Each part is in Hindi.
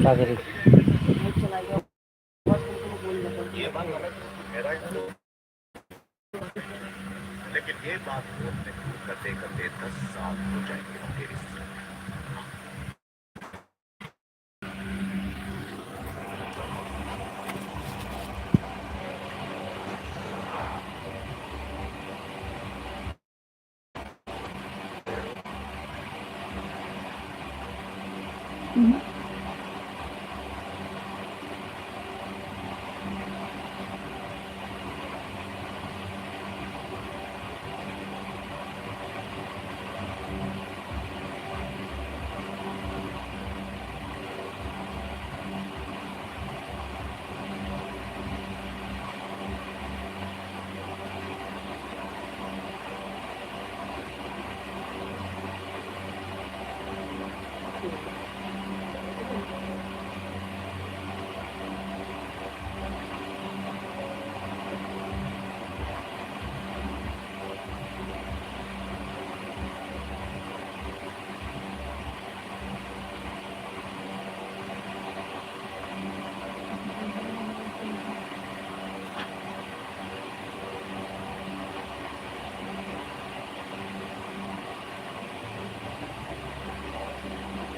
सागरी लेकिन ये बात करते करते 10 साल हो जाएंगे तेरी।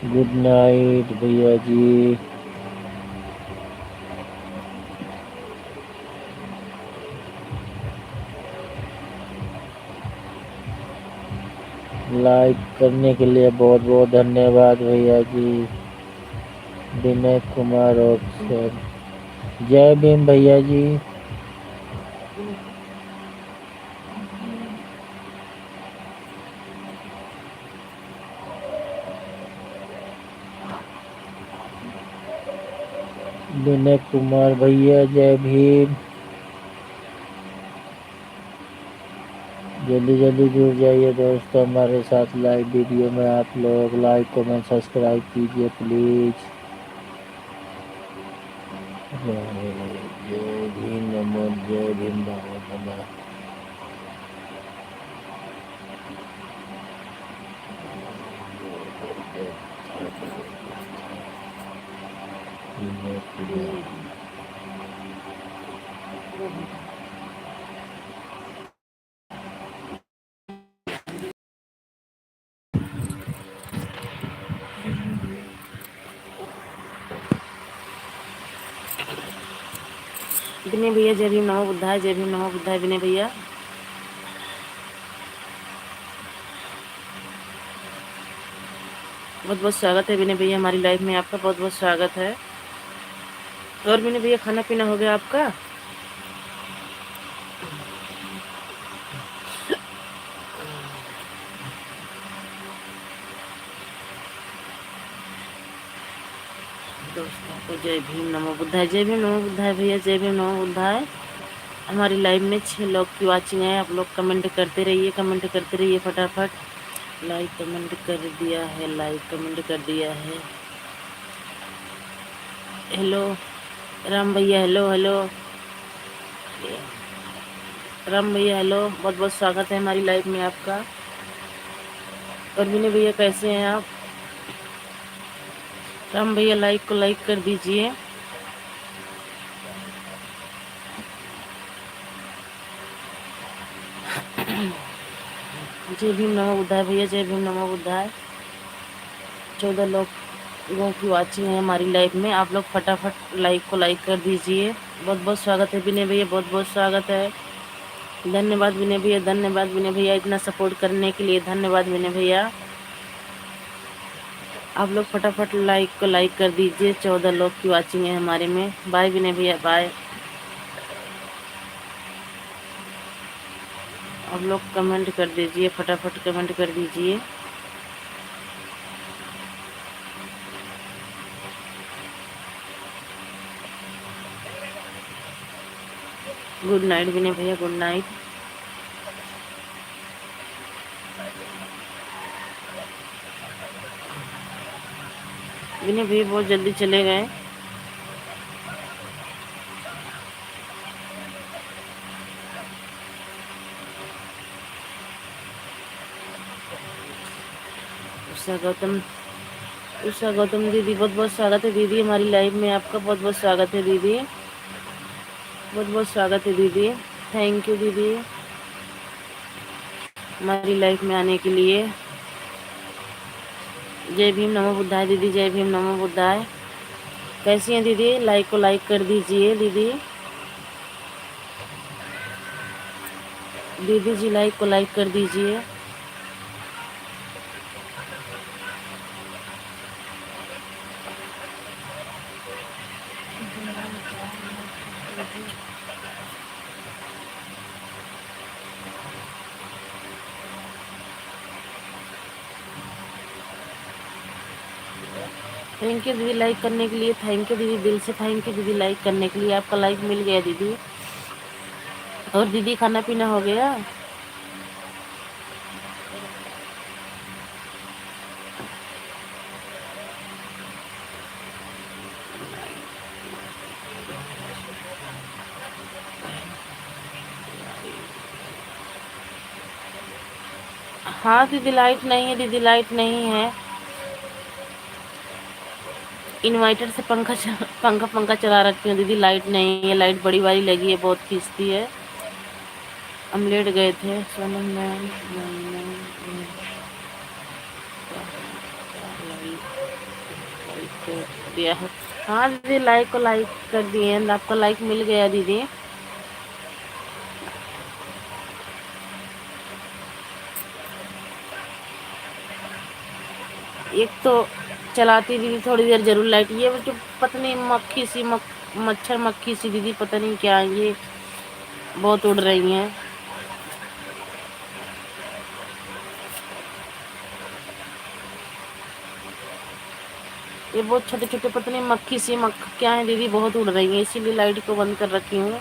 गुड नाइट भैया जी। लाइक करने के लिए बहुत बहुत धन्यवाद भैया जी। विनय कुमार और सर जय भीम भैया जी। विनय कुमार भैया जय भीम। जल्दी जल्दी जुड़ जाइए दोस्तों हमारे साथ लाइव वीडियो में। आप लोग लाइक कमेंट सब्सक्राइब कीजिए प्लीज। जय भीम नमो जय भीम नमो नमः। विनय भैया जय भीम नमो बुद्धाय, जय भीम नमो बुद्धाय। विनय भैया बहुत बहुत स्वागत है। विनय भैया हमारी लाइफ में आपका बहुत बहुत स्वागत है। और विनय भैया खाना पीना हो गया आपका? दोस्तों को जय भीम नमो बुद्धाय, जय भीम नमो बुद्धाय भैया, जय भीम नमो बुद्धाय। हमारी लाइव में 6 लोग की वॉचिंग है। आप लोग कमेंट करते रहिए, कमेंट करते रहिए फटाफट। लाइक कमेंट कर दिया है, लाइक कमेंट कर दिया है। हेलो राम भैया, हेलो हेलो राम भैया, हेलो। बहुत बहुत स्वागत है हमारी लाइव में आपका। और विनय भैया कैसे हैं आप? राम भैया लाइक को लाइक कर दीजिए। जय भीम नमो बुद्धाय भैया, जय भीम नमो बुद्धाय। 14 लोगों की वॉचिंग है हमारी लाइव में। आप लोग फटाफट लाइक को लाइक कर दीजिए। बहुत बहुत स्वागत है विनय भैया, बहुत बहुत स्वागत है। धन्यवाद विनय भैया, धन्यवाद विनय भैया, इतना सपोर्ट करने के लिए धन्यवाद विनय भैया। आप लोग फटाफट लाइक को लाइक कर दीजिए। 14 लोग की वॉचिंग है हमारे में। बाय विनय भैया, बाय। आप लोग कमेंट कर दीजिए, फटाफट कमेंट कर दीजिए। गुड नाइट विनय भैया, गुड नाइट। विनय भैया बहुत जल्दी चले गए। उषा गौतम उषा गौतम दीदी बहुत बहुत स्वागत है दीदी हमारी लाइव में, आपका बहुत बहुत स्वागत है दीदी, बहुत बहुत स्वागत है दीदी, थैंक यू दीदी हमारी लाइफ में आने के लिए। जय भीम नमो बुद्धाय दीदी, जय भीम नमो बुद्धाय। कैसी हैं दीदी? लाइक को लाइक कर दीजिए दीदी, दीदी जी लाइक को लाइक कर दीजिए। थैंक यू दीदी लाइक करने के लिए, थैंक यू दीदी, दिल से थैंक यू दीदी लाइक करने के लिए। आपका लाइक मिल गया दीदी। और दीदी खाना पीना हो गया? हाँ दीदी लाइट नहीं है, दीदी लाइट नहीं है। इन्वर्टर से पंखा चला रखी हूँ दीदी, लाइट नहीं है। लाइट बड़ी वाली लगी है, बहुत खींचती है। हम लेट गए थे सोनम मैम, दिया है। हाँ दीदी लाइक को लाइक कर दिए, आपका लाइक मिल गया दीदी। एक तो चलाती दीदी थोड़ी देर जरूर लाइट, ये जो पता नहीं मक्खी सी मच्छर मक्खी सी दीदी पता नहीं क्या ये बहुत उड़ रही हैं। ये बहुत छोटे छोटे पता नहीं मक्खी सी क्या है दीदी, बहुत उड़ रही हैं, इसीलिए लाइट को बंद कर रखी हूँ।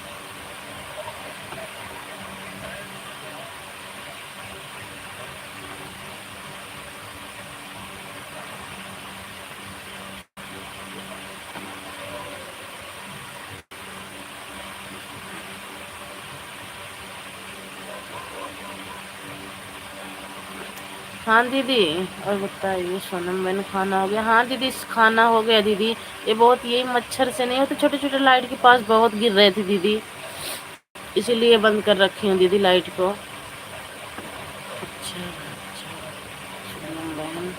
हाँ दीदी और बताइए सोनम मैंने खाना हो गया? हाँ दीदी खाना हो गया दीदी। ये बहुत यही मच्छर से नहीं होते, छोटे छोटे लाइट के पास बहुत गिर रहे थे दीदी, इसीलिए बंद कर रखी हूँ दीदी लाइट को। अच्छा सोनम बहन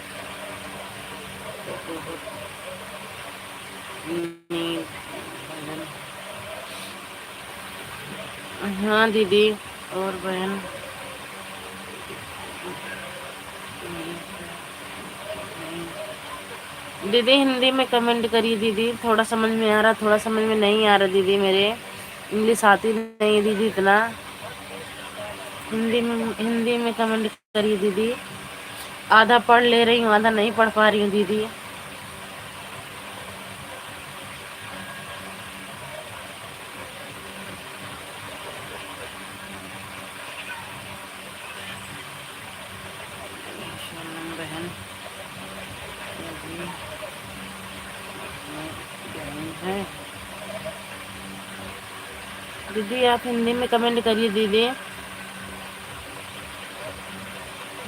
हाँ दीदी और बहन दीदी हिंदी में कमेंट करिए दीदी, थोड़ा समझ में आ रहा, थोड़ा समझ में नहीं आ रहा दीदी, मेरे इंग्लिश आती नहीं दीदी इतना। हिंदी में कमेंट करिए दीदी। आधा पढ़ ले रही हूँ, आधा नहीं पढ़ पा रही हूँ दीदी। बहन है दीदी, आप हिंदी में कमेंट करिए दीदी।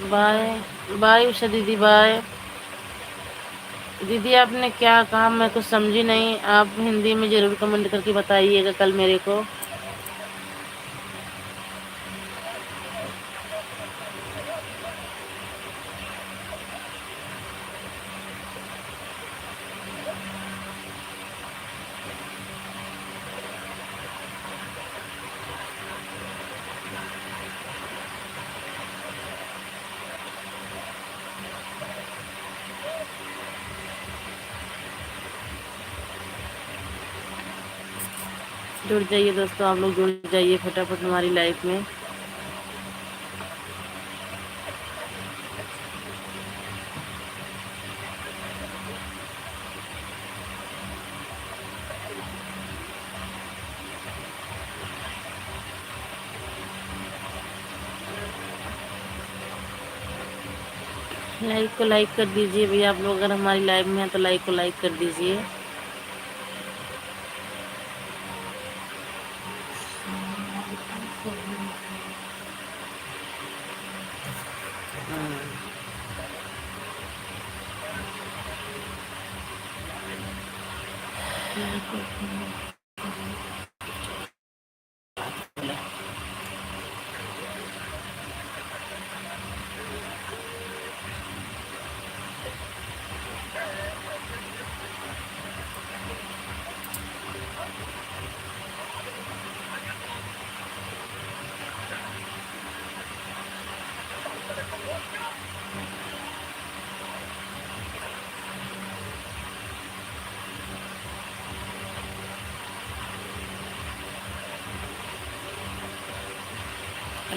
बाय बाय उषा दीदी, बाय दीदी। आपने क्या कहा मैं कुछ समझी नहीं, आप हिंदी में ज़रूर कमेंट करके बताइएगा कल मेरे को। जुड़ जाइए दोस्तों, आप लोग जुड़ जाइए फटाफट हमारी लाइफ में। लाइक को लाइक कर दीजिए भैया, आप लोग अगर हमारी लाइव में हैं तो लाइक को लाइक कर दीजिए।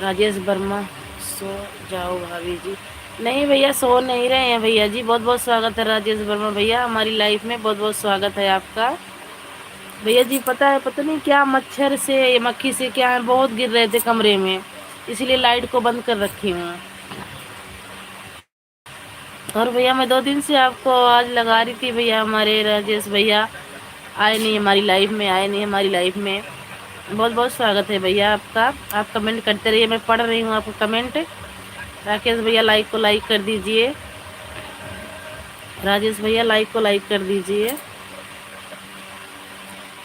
राजेश वर्मा, सो जाओ भाभी जी। नहीं भैया, सो नहीं रहे हैं भैया जी। बहुत बहुत स्वागत है राजेश वर्मा भैया हमारी लाइफ में, बहुत बहुत स्वागत है आपका भैया जी। पता है, पता नहीं क्या मच्छर से मक्खी से क्या है, बहुत गिर रहे थे कमरे में, इसलिए लाइट को बंद कर रखी हूँ। और भैया मैं 2 दिन से आपको आज लगा रही थी भैया, हमारे राजेश भैया आए नहीं हमारी लाइफ में, आए नहीं हमारी लाइफ में। बहुत बहुत स्वागत है भैया आपका। आप कमेंट करते रहिए, मैं पढ़ रही हूँ आपको कमेंट। राकेश भैया लाइक को लाइक कर दीजिए, राजेश भैया लाइक को लाइक कर दीजिए।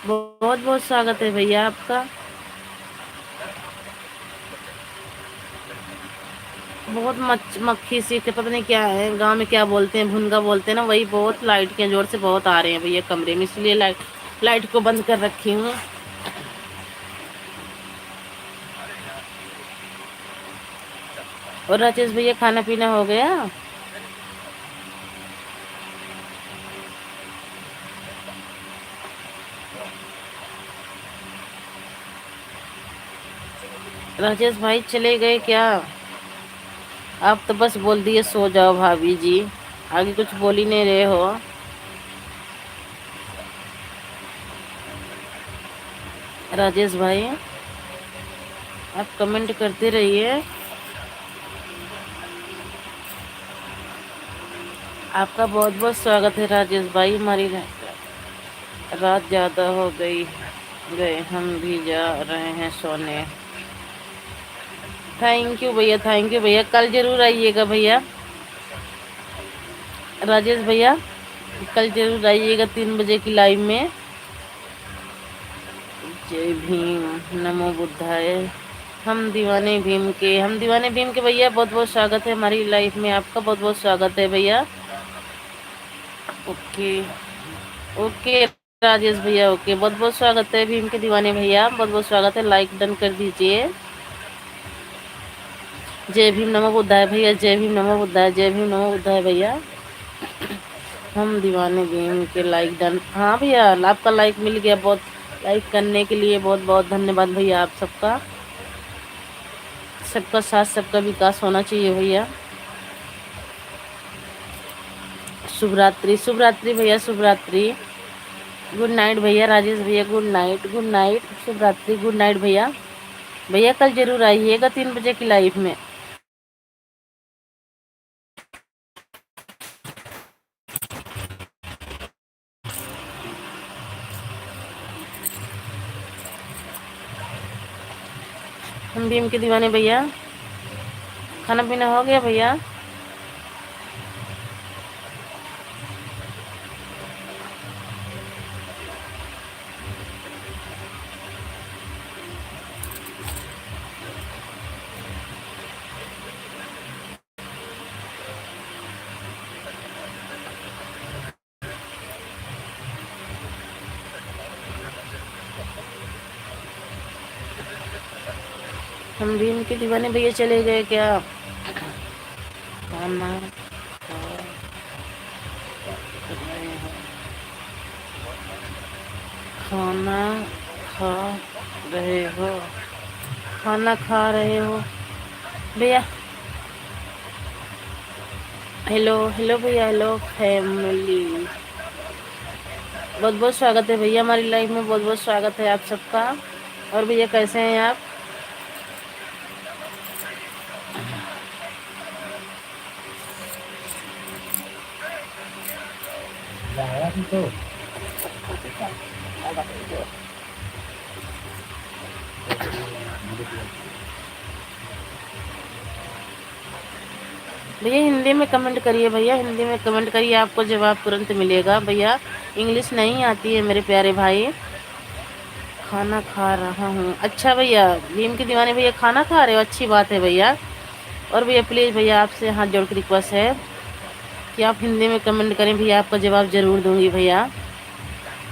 बहुत बहुत स्वागत है भैया आपका। बहुत मक्खी सी के पता नहीं क्या है, गांव में क्या बोलते हैं, भुनगा बोलते हैं ना, वही बहुत लाइट के जोर से बहुत आ रहे हैं भैया कमरे में, इसलिए लाइट को बंद कर रखी हूँ। और राजेश भैया खाना पीना हो गया? राजेश भाई चले गए क्या? आप तो बस बोल दिए सो जाओ भाभी जी, आगे कुछ बोल ही नहीं रहे हो। राजेश भाई आप कमेंट करते रहिए। आपका बहुत बहुत स्वागत है राजेश भाई। हमारी रात ज़्यादा हो गए, हम भी जा रहे हैं सोने। थैंक यू भैया, थैंक यू भैया। कल जरूर आइएगा भैया राजेश भैया, कल जरूर आइएगा 3 बजे की लाइव में। जय भीम, नमो बुद्धाय। हम दीवाने भीम के भैया बहुत बहुत स्वागत है हमारी लाइफ में आपका, बहुत बहुत स्वागत है भैया। ओके ओके राजेश भैया, ओके। बहुत बहुत स्वागत है भीम के दीवाने भैया, बहुत बहुत स्वागत है। लाइक डन कर दीजिए। जय भीम नमो बुद्धाय भैया, जय भीम नमो बुद्धाय, जय भीम नमो बुद्धाय भैया। हम दीवाने भीम के लाइक डन। हाँ भैया आपका लाइक मिल गया, बहुत लाइक करने के लिए बहुत बहुत धन्यवाद भैया आप सबका। सबका साथ सबका विकास होना चाहिए भैया। शुभ रात्रि, शुभ रात्रि भैया, शुभ रात्रि। गुड नाइट भैया राजेश भैया, गुड नाइट, गुड नाइट, शुभ रात्रि, गुड नाइट भैया। भैया कल जरूर आइएगा 3 बजे की लाइव में। हम भीम के दीवाने भैया। खाना पीना हो गया भैया? हम भीम के दीवाने भैया चले गए क्या? खाना खाना खा रहे हो, खाना खा रहे हो भैया? हेलो हेलो भैया, हेलो फैमिली। बहुत बहुत स्वागत है भैया हमारी लाइफ में, बहुत बहुत स्वागत है आप सबका। और भैया कैसे हैं आप? भैया हिंदी में कमेंट करिए, भैया हिंदी में कमेंट करिए, आपको जवाब तुरंत मिलेगा। भैया इंग्लिश नहीं आती है मेरे प्यारे भाई। खाना खा रहा हूँ, अच्छा भैया भीम के दीवाने भैया खाना खा रहे हो, अच्छी बात है भैया। और भैया प्लीज़ भैया आपसे हाथ जोड़ के रिक्वेस्ट है कि आप हिंदी में कमेंट करें, भैया आपका जवाब ज़रूर दूंगी भैया।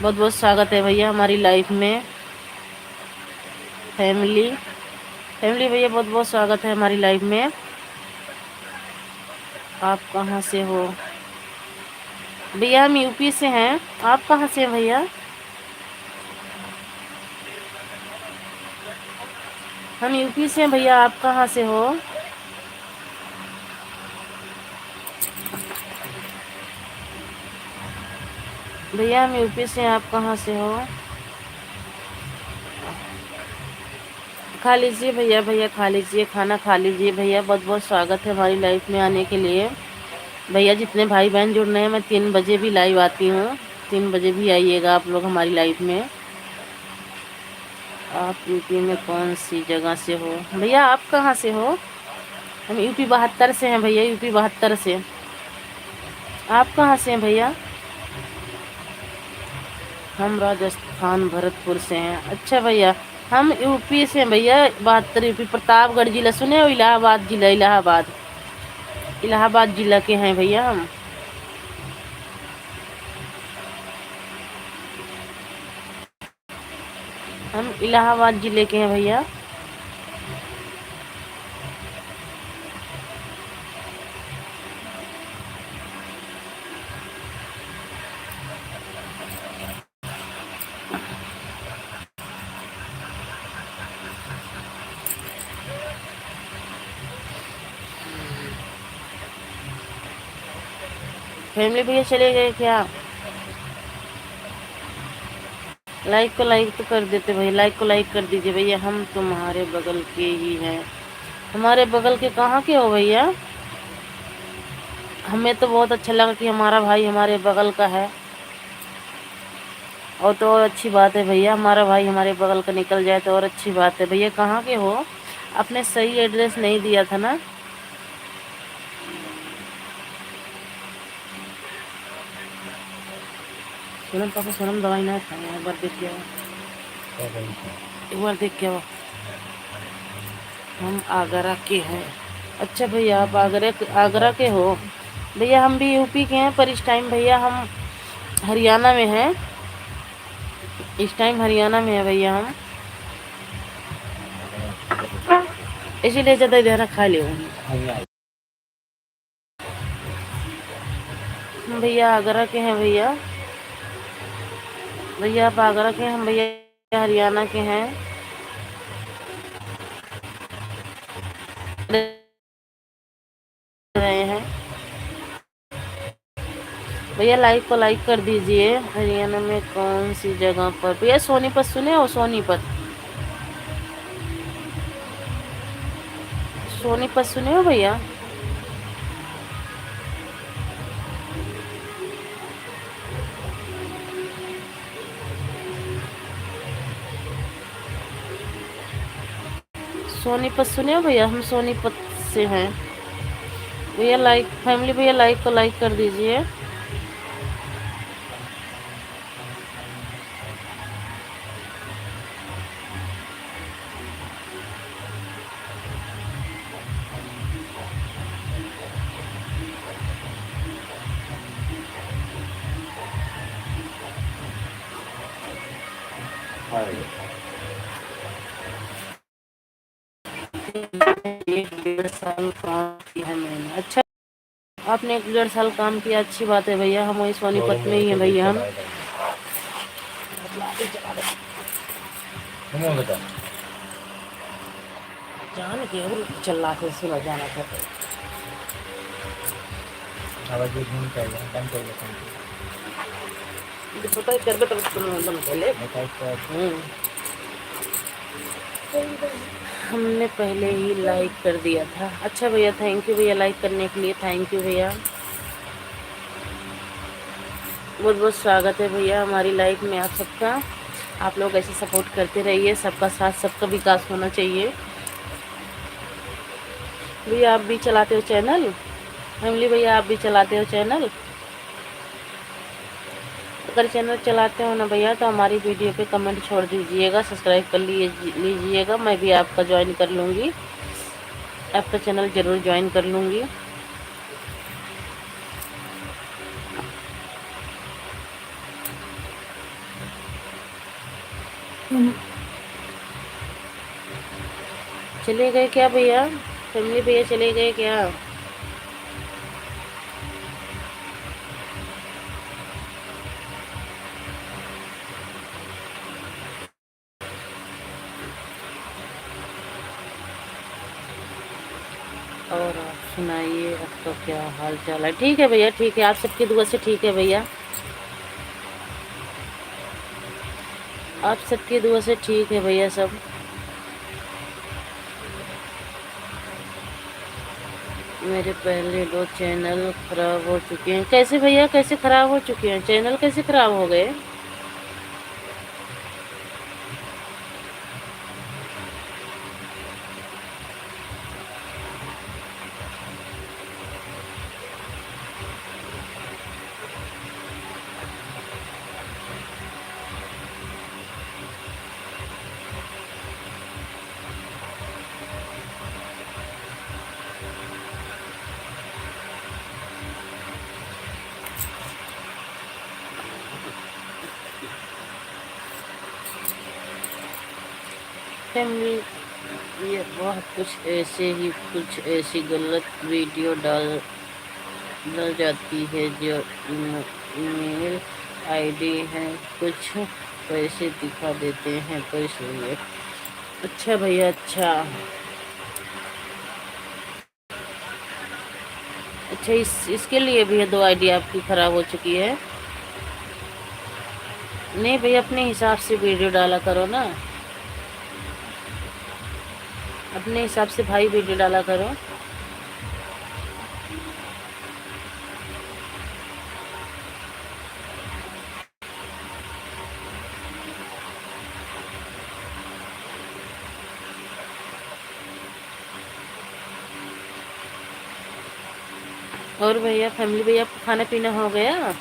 बहुत बहुत स्वागत है भैया हमारी लाइफ में। फैमिली फैमिली भैया बहुत बहुत स्वागत है हमारी लाइफ में। आप कहाँ से हो भैया? हम यूपी से हैं। आप कहाँ से हैं भैया? हम यूपी से हैं भैया, आप कहाँ से हो? भैया हम यूपी से हैं, आप कहाँ से हो? खा लीजिए भैया, भैया खा लीजिए, खाना खा लीजिए भैया। बहुत बहुत स्वागत है हमारी लाइफ में आने के लिए भैया। जितने भाई बहन जुड़ रहे हैं, मैं 3 बजे भी लाइव आती हूँ, 3 बजे भी आइएगा आप लोग हमारी लाइफ में। आप यूपी में कौन सी जगह से हो भैया? आप कहाँ से हो? हम यूपी 72 से हैं भैया, यूपी 72 से। आप कहाँ से हैं भैया? हम राजस्थान भरतपुर से हैं। अच्छा भैया हम यूपी से हैं भैया, 72 यूपी, प्रतापगढ़ जिला सुने हो? इलाहाबाद जिला, इलाहाबाद जिला के हैं भैया हम। इलाहाबाद जिले के हैं भैया। फैमिली भैया चले गए क्या? लाइक को लाइक तो कर देते भैया, लाइक को लाइक कर दीजिए भैया। हम तुम्हारे बगल के ही हैं। हमारे बगल के कहाँ के हो भैया? हमें तो बहुत अच्छा लगा कि हमारा भाई हमारे बगल का है, और तो और अच्छी बात है भैया, हमारा भाई हमारे बगल का निकल जाए तो और अच्छी बात है भैया। कहाँ के हो? आपने सही एड्रेस नहीं दिया था ना। सोनम पापा, सोनम दवाई ना खाए, एक बार देख के आओ, एक बार देख के आओ। हम आगरा के हैं। अच्छा भैया आप आगरा के हो भैया? हम भी यूपी के हैं, पर इस टाइम भैया हम हरियाणा में हैं, इस टाइम हरियाणा में है भैया हम, इसीलिए ज़्यादा इधर खा ले। हम भैया आगरा के हैं भैया। भैया आप आगरा के हैं, हम भैया हरियाणा के हैं। रहे हैं भैया, लाइक को लाइक कर दीजिए। हरियाणा में कौन सी जगह पर भैया? सोनीपत सुने हो? सोनीपत, सोनीपत सुने हो भैया? सोनीपत सुने हो भैया? हम सोनीपत से हैं भैया। लाइक फैमिली भैया लाइक को लाइक कर दीजिए। एक 1.5 साल काम किया है मैंने। अच्छा आपने 1.5 साल काम किया, अच्छी बात है भैया। हम वही सोनीपत में ही हैं भैया हम। जान के चल्ला के सुना जाना था पता कर बे तो पहले हमने पहले ही लाइक कर दिया था। अच्छा भैया थैंक यू भैया, लाइक करने के लिए थैंक यू भैया। बहुत बहुत स्वागत है भैया हमारी लाइफ में आप सबका। आप लोग ऐसे सपोर्ट करते रहिए, सबका साथ सबका विकास होना चाहिए। भैया आप भी चलाते हो चैनल? फैमिली भैया आप भी चलाते हो चैनल? अगर चैनल चलाते हो ना भैया तो हमारी वीडियो पे कमेंट छोड़ दीजिएगा, सब्सक्राइब कर लीजिएगा। मैं भी आपका ज्वाइन कर लूँगी, आपका चैनल ज़रूर ज्वाइन कर लूँगी। चले गए क्या भैया? फैमिली भैया चले गए क्या? और आप सुनाइए, आपका क्या हाल चाल है? ठीक है भैया, ठीक है, आप सबकी दुआ से ठीक है भैया, आप सबकी दुआ से ठीक है भैया सब। मेरे पहले 2 चैनल खराब हो चुके हैं। कैसे भैया, कैसे खराब हो चुके हैं चैनल, कैसे खराब हो गए? फैमिली ये बहुत कुछ ऐसे ही, कुछ ऐसी गलत वीडियो डाल डाल जाती है जो ईमेल आईडी है, कुछ पैसे दिखा देते हैं पैसे। अच्छा भैया, अच्छा अच्छा, इसके लिए भी 2 आईडी आपकी ख़राब हो चुकी है। नहीं भैया, अपने हिसाब से वीडियो डाला करो ना, अपने हिसाब से भाई वीडियो डाला करो। और भैया, फैमिली भैया, खाना पीना हो गया?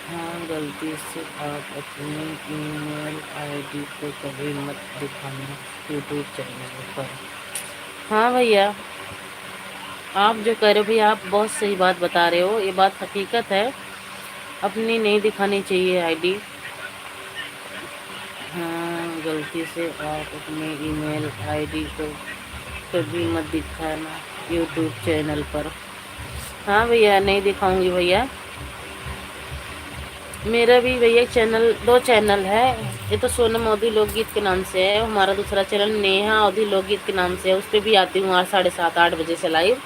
हाँ, गलती से आप अपनी ईमेल आईडी को कभी मत दिखाना यूट्यूब चैनल पर। हाँ भैया, आप जो कह रहे हो भैया, आप बहुत सही बात बता रहे हो, ये बात हकीकत है, अपनी नहीं दिखानी चाहिए आईडी। हाँ, गलती से आप अपनी ईमेल आईडी को कभी मत दिखाना यूट्यूब चैनल पर। हाँ भैया, नहीं दिखाऊंगी भैया। मेरा भी भैया चैनल, 2 चैनल है। ये तो सोनम अवधी लोकगीत के नाम से है, हमारा दूसरा चैनल नेहा अवधी लोकगीत के नाम से है, उस पर भी आती हूँ 7:30-8 बजे से लाइव।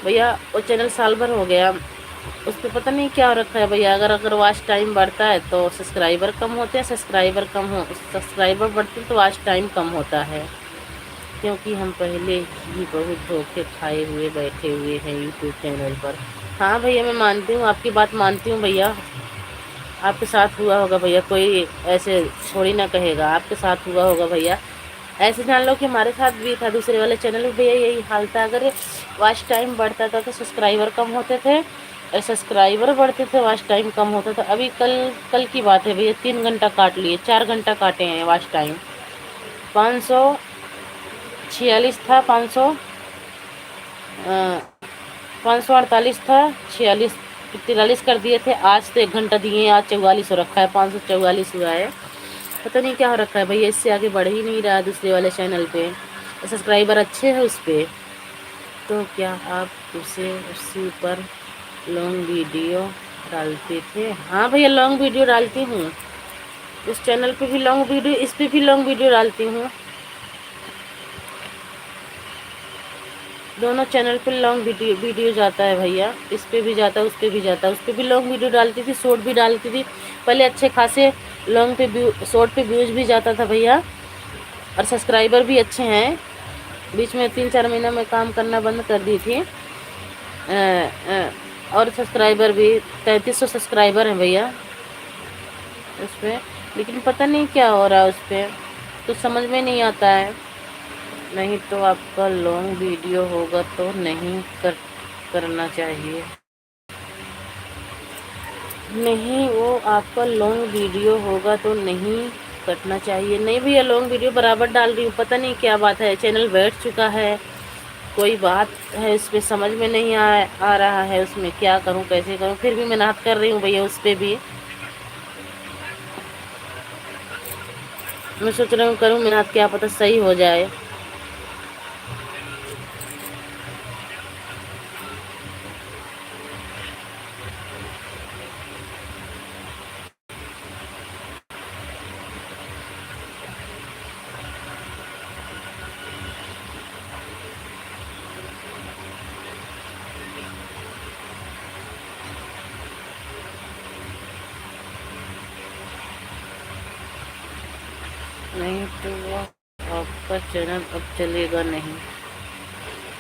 भैया वो चैनल साल भर हो गया, उस पर पता नहीं क्या हो रखा है भैया। अगर वॉच टाइम बढ़ता है तो सब्सक्राइबर कम होते हैं, सब्सक्राइबर बढ़ते हैं तो वॉच टाइम कम होता है, क्योंकि हम पहले ही बहुत धोखे खाए हुए बैठे हुए हैं यूट्यूब चैनल पर। हाँ भैया, मैं मानती हूँ, आपकी बात मानती हूँ भैया, आपके साथ हुआ होगा भैया, कोई ऐसे थोड़ी ना कहेगा, आपके साथ हुआ होगा भैया। ऐसे जान लो कि हमारे साथ भी था, दूसरे वाले चैनल में भैया यही हाल था। अगर वॉच टाइम बढ़ता था तो सब्सक्राइबर कम होते थे, और सब्सक्राइबर बढ़ते थे वॉच टाइम कम होता था। अभी कल की बात है भैया, 3 घंटा काट लिए, 4 घंटा काटे हैं वॉच टाइम। 546 था, 548 था, 43 कर दिए थे। आज तो 1 घंटा दिए, आज 44 हो रखा है, 544 हुआ है। पता नहीं क्या हो रखा है भैया, इससे आगे बढ़ ही नहीं रहा दूसरे वाले चैनल पे, सब्सक्राइबर अच्छे हैं उस पर। तो क्या आप उसी पर लॉन्ग वीडियो डालते थे? हाँ भैया, लॉन्ग वीडियो डालती हूँ, उस चैनल पे भी लॉन्ग वीडियो, इस पे भी लॉन्ग वीडियो डालती हूँ। दोनों चैनल पे लॉन्ग वीडियो जाता है भैया, इस पे भी जाता है, उस पे भी जाता है। उस पे भी लॉन्ग वीडियो डालती थी, शॉर्ट भी डालती थी पहले, अच्छे खासे लॉन्ग पे शॉर्ट पे व्यूज भी जाता था भैया, और सब्सक्राइबर भी अच्छे हैं। बीच में 3-4 महीना में काम करना बंद कर दी थी, और सब्सक्राइबर भी 3300 सब्सक्राइबर हैं भैया उस पर। लेकिन पता नहीं क्या हो रहा है उस पर, तो समझ में नहीं आता है। नहीं तो आपका लॉन्ग वीडियो होगा तो नहीं करना चाहिए। नहीं, वो आपका लॉन्ग वीडियो होगा तो नहीं करना चाहिए। नहीं भैया, लॉन्ग वीडियो बराबर डाल रही हूँ, पता नहीं क्या बात है, चैनल बैठ चुका है, कोई बात है उसमें समझ में नहीं आ रहा है, उसमें क्या करूँ कैसे करूँ, फिर भी मेहनत कर रही हूँ भैया उस पर भी। मैं सोच रही हूँ करूँ मेहनत, क्या पता सही हो जाए। नहीं तो वह आपका चैनल अब चलेगा नहीं।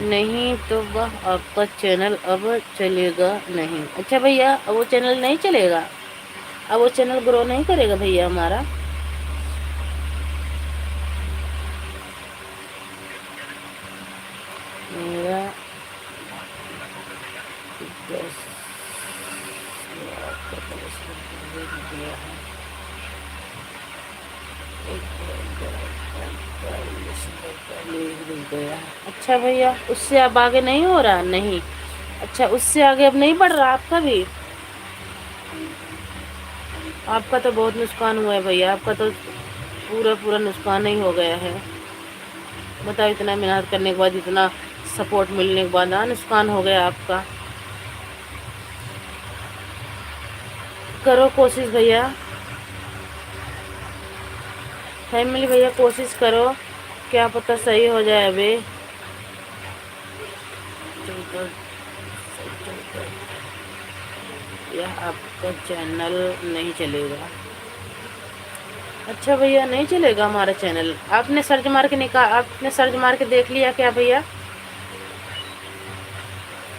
नहीं तो वह आपका चैनल अब चलेगा नहीं। अच्छा भैया, अब वो चैनल नहीं चलेगा, अब वो चैनल ग्रो नहीं करेगा भैया हमारा। मेरा 10 लाख का गया है। गया। अच्छा भैया, उससे अब आगे नहीं हो रहा? नहीं। अच्छा, उससे आगे अब नहीं बढ़ रहा आपका भी? आपका तो बहुत नुकसान हुआ है भैया, आपका तो पूरा पूरा नुकसान ही हो गया है। बताओ, इतना मेहनत करने के बाद, इतना सपोर्ट मिलने के बाद नुकसान हो गया आपका। करो कोशिश भैया, फैमिली भैया कोशिश करो, क्या पता सही हो जाए। अभी यह आपका चैनल नहीं चलेगा। अच्छा भैया, नहीं चलेगा हमारा चैनल? आपने सर्च मार के आपने सर्च मार के देख लिया क्या भैया?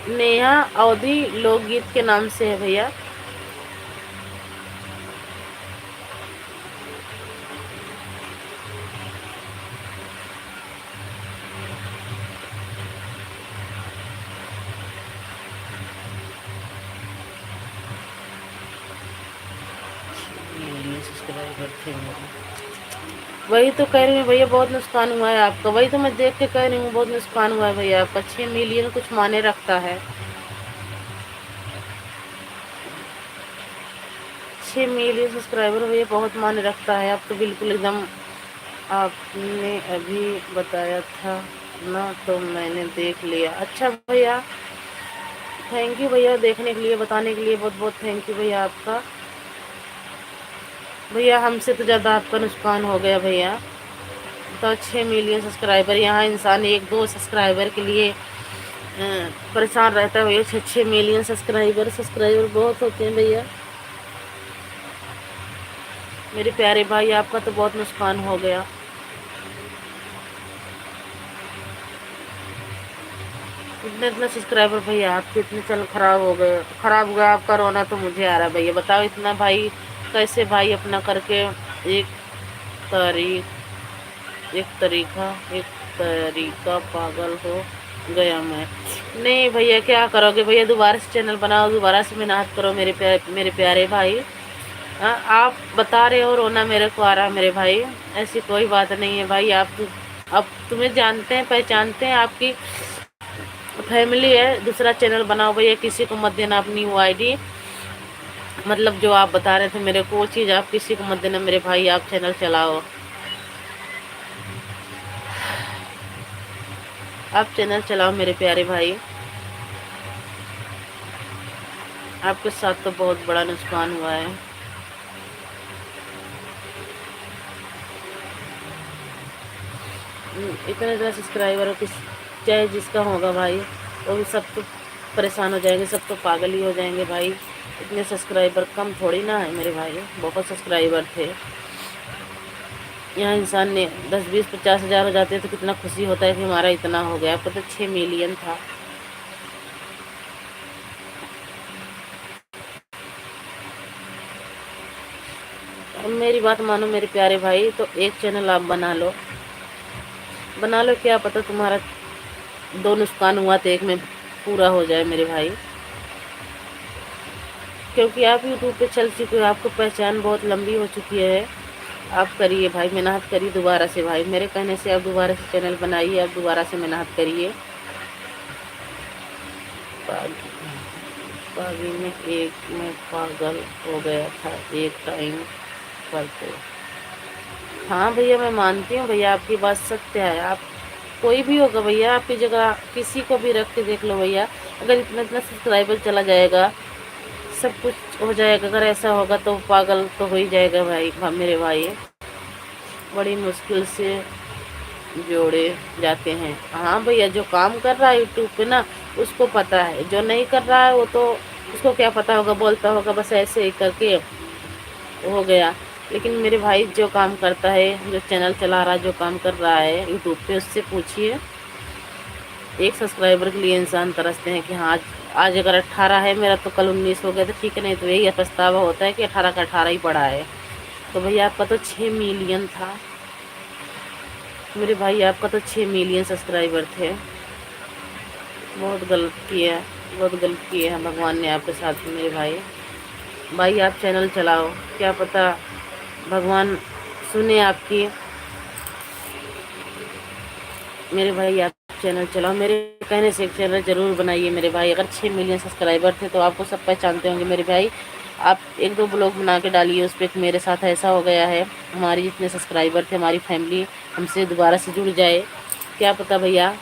नेहा अवधि लोकगीत के नाम से है भैया। सब्सक्राइबर थे मेरे। वही तो कह रही हूँ भैया, बहुत नुकसान हुआ है आपका, वही तो मैं देख के कह रही हूँ, बहुत नुकसान हुआ है भैया आपका। 6 मिलियन कुछ माने रखता है। 6 मिलियन सब्सक्राइबर भैया बहुत माने रखता है। आप तो बिल्कुल एकदम, आपने अभी बताया था ना तो मैंने देख लिया। अच्छा भैया, थैंक यू भैया, देखने के लिए, बताने के लिए बहुत बहुत थैंक यू भैया आपका। भैया हमसे तो ज़्यादा आपका नुकसान हो गया भैया। तो 6 मिलियन सब्सक्राइबर, यहाँ इंसान 1-2 सब्सक्राइबर के लिए परेशान रहता है भैया। 6 मिलियन सब्सक्राइबर बहुत होते हैं भैया। मेरे प्यारे भाई, आपका तो बहुत नुकसान हो गया। इतने इतने सब्सक्राइबर भैया आपके, इतने चैनल खराब हो गए, खराब हो गया आपका। रोना तो मुझे आ रहा है भैया। बताओ इतना भाई, कैसे भाई अपना करके एक तारीख एक तरीका पागल हो गया मैं। नहीं भैया, क्या करोगे भैया? दोबारा से चैनल बनाओ, दोबारा से मेहनत करो मेरे प्यारे भाई। आप बता रहे हो रोना मेरे को आ रहा है मेरे भाई, ऐसी कोई बात नहीं है भाई। आप अब तुम्हें जानते हैं, पहचानते हैं, आपकी फैमिली है। दूसरा चैनल बनाओ भैया, किसी को मत देना अपनी वो आईडी। मतलब जो आप बता रहे थे मेरे को, वो चीज़ आप किसी को मत देना मेरे भाई। आप चैनल चलाओ, आप चैनल चलाओ मेरे प्यारे भाई। आपके साथ तो बहुत बड़ा नुकसान हुआ है। इतना इतना सब्सक्राइबर किस, चाहे जिसका होगा भाई, वो भी सब तो परेशान हो जाएंगे, सब तो पागल ही हो जाएंगे भाई। इतने सब्सक्राइबर कम थोड़ी ना है मेरे भाई, बहुत सब्सक्राइबर थे। यहाँ इंसान ने 10-20-50 हज़ार हो जाते तो कितना खुशी होता है कि हमारा इतना हो गया। आपका तो 6 मिलियन था। अब मेरी बात मानो मेरे प्यारे भाई, तो एक चैनल आप बना लो, बना लो, क्या पता तुम्हारा दो नुकसान हुआ तो एक में पूरा हो जाए मेरे भाई, क्योंकि आप यूट्यूब पे चल चुके हो, आपको पहचान बहुत लंबी हो चुकी है। आप करिए भाई, मेहनत करिए दोबारा से भाई, मेरे कहने से आप दोबारा से चैनल बनाइए, आप दोबारा से मेहनत करिए। बागी में एक में पागल हो गया था एक टाइम पर तो। हाँ भैया मैं मानती हूँ भैया, आपकी बात सत्य है। आप कोई भी होगा भैया, आपकी जगह किसी को भी रख के देख लो भैया, अगर इतना इतना सब्सक्राइबर चला जाएगा, सब कुछ हो जाएगा। अगर ऐसा होगा तो पागल तो हो ही जाएगा भाई, मेरे भाई बड़ी मुश्किल से जोड़े जाते हैं। हाँ भैया, जो काम कर रहा है यूट्यूब पे ना, उसको पता है, जो नहीं कर रहा है वो तो उसको क्या पता होगा, बोलता होगा बस ऐसे ही करके हो गया। लेकिन मेरे भाई जो काम करता है, जो चैनल चला रहा है, जो काम कर रहा है यूट्यूब पे, उससे पूछिए। एक सब्सक्राइबर के लिए इंसान तरसते हैं कि हाँ आज अगर 18 है मेरा तो कल 19 हो गया तो ठीक है, नहीं तो यही पछतावा होता है कि 18 का 18 ही पड़ा है। तो भैया आपका तो 6 मिलियन था मेरे भाई, आपका तो 6 मिलियन सब्सक्राइबर थे। बहुत गलत किया, बहुत गलत किया है भगवान ने आपके साथ में मेरे भाई। भाई आप चैनल चलाओ, क्या पता भगवान सुने आपकी। मेरे भाई आप चैनल चलाओ, मेरे कहने से एक चैनल ज़रूर बनाइए मेरे भाई। अगर 6 मिलियन सब्सक्राइबर थे तो आपको सब पहचानते होंगे मेरे भाई। आप एक दो ब्लॉग बना के डालिए उस पर, मेरे साथ ऐसा हो गया है, हमारे जितने सब्सक्राइबर थे, हमारी फैमिली हमसे दोबारा से जुड़ जाए। क्या पता भैया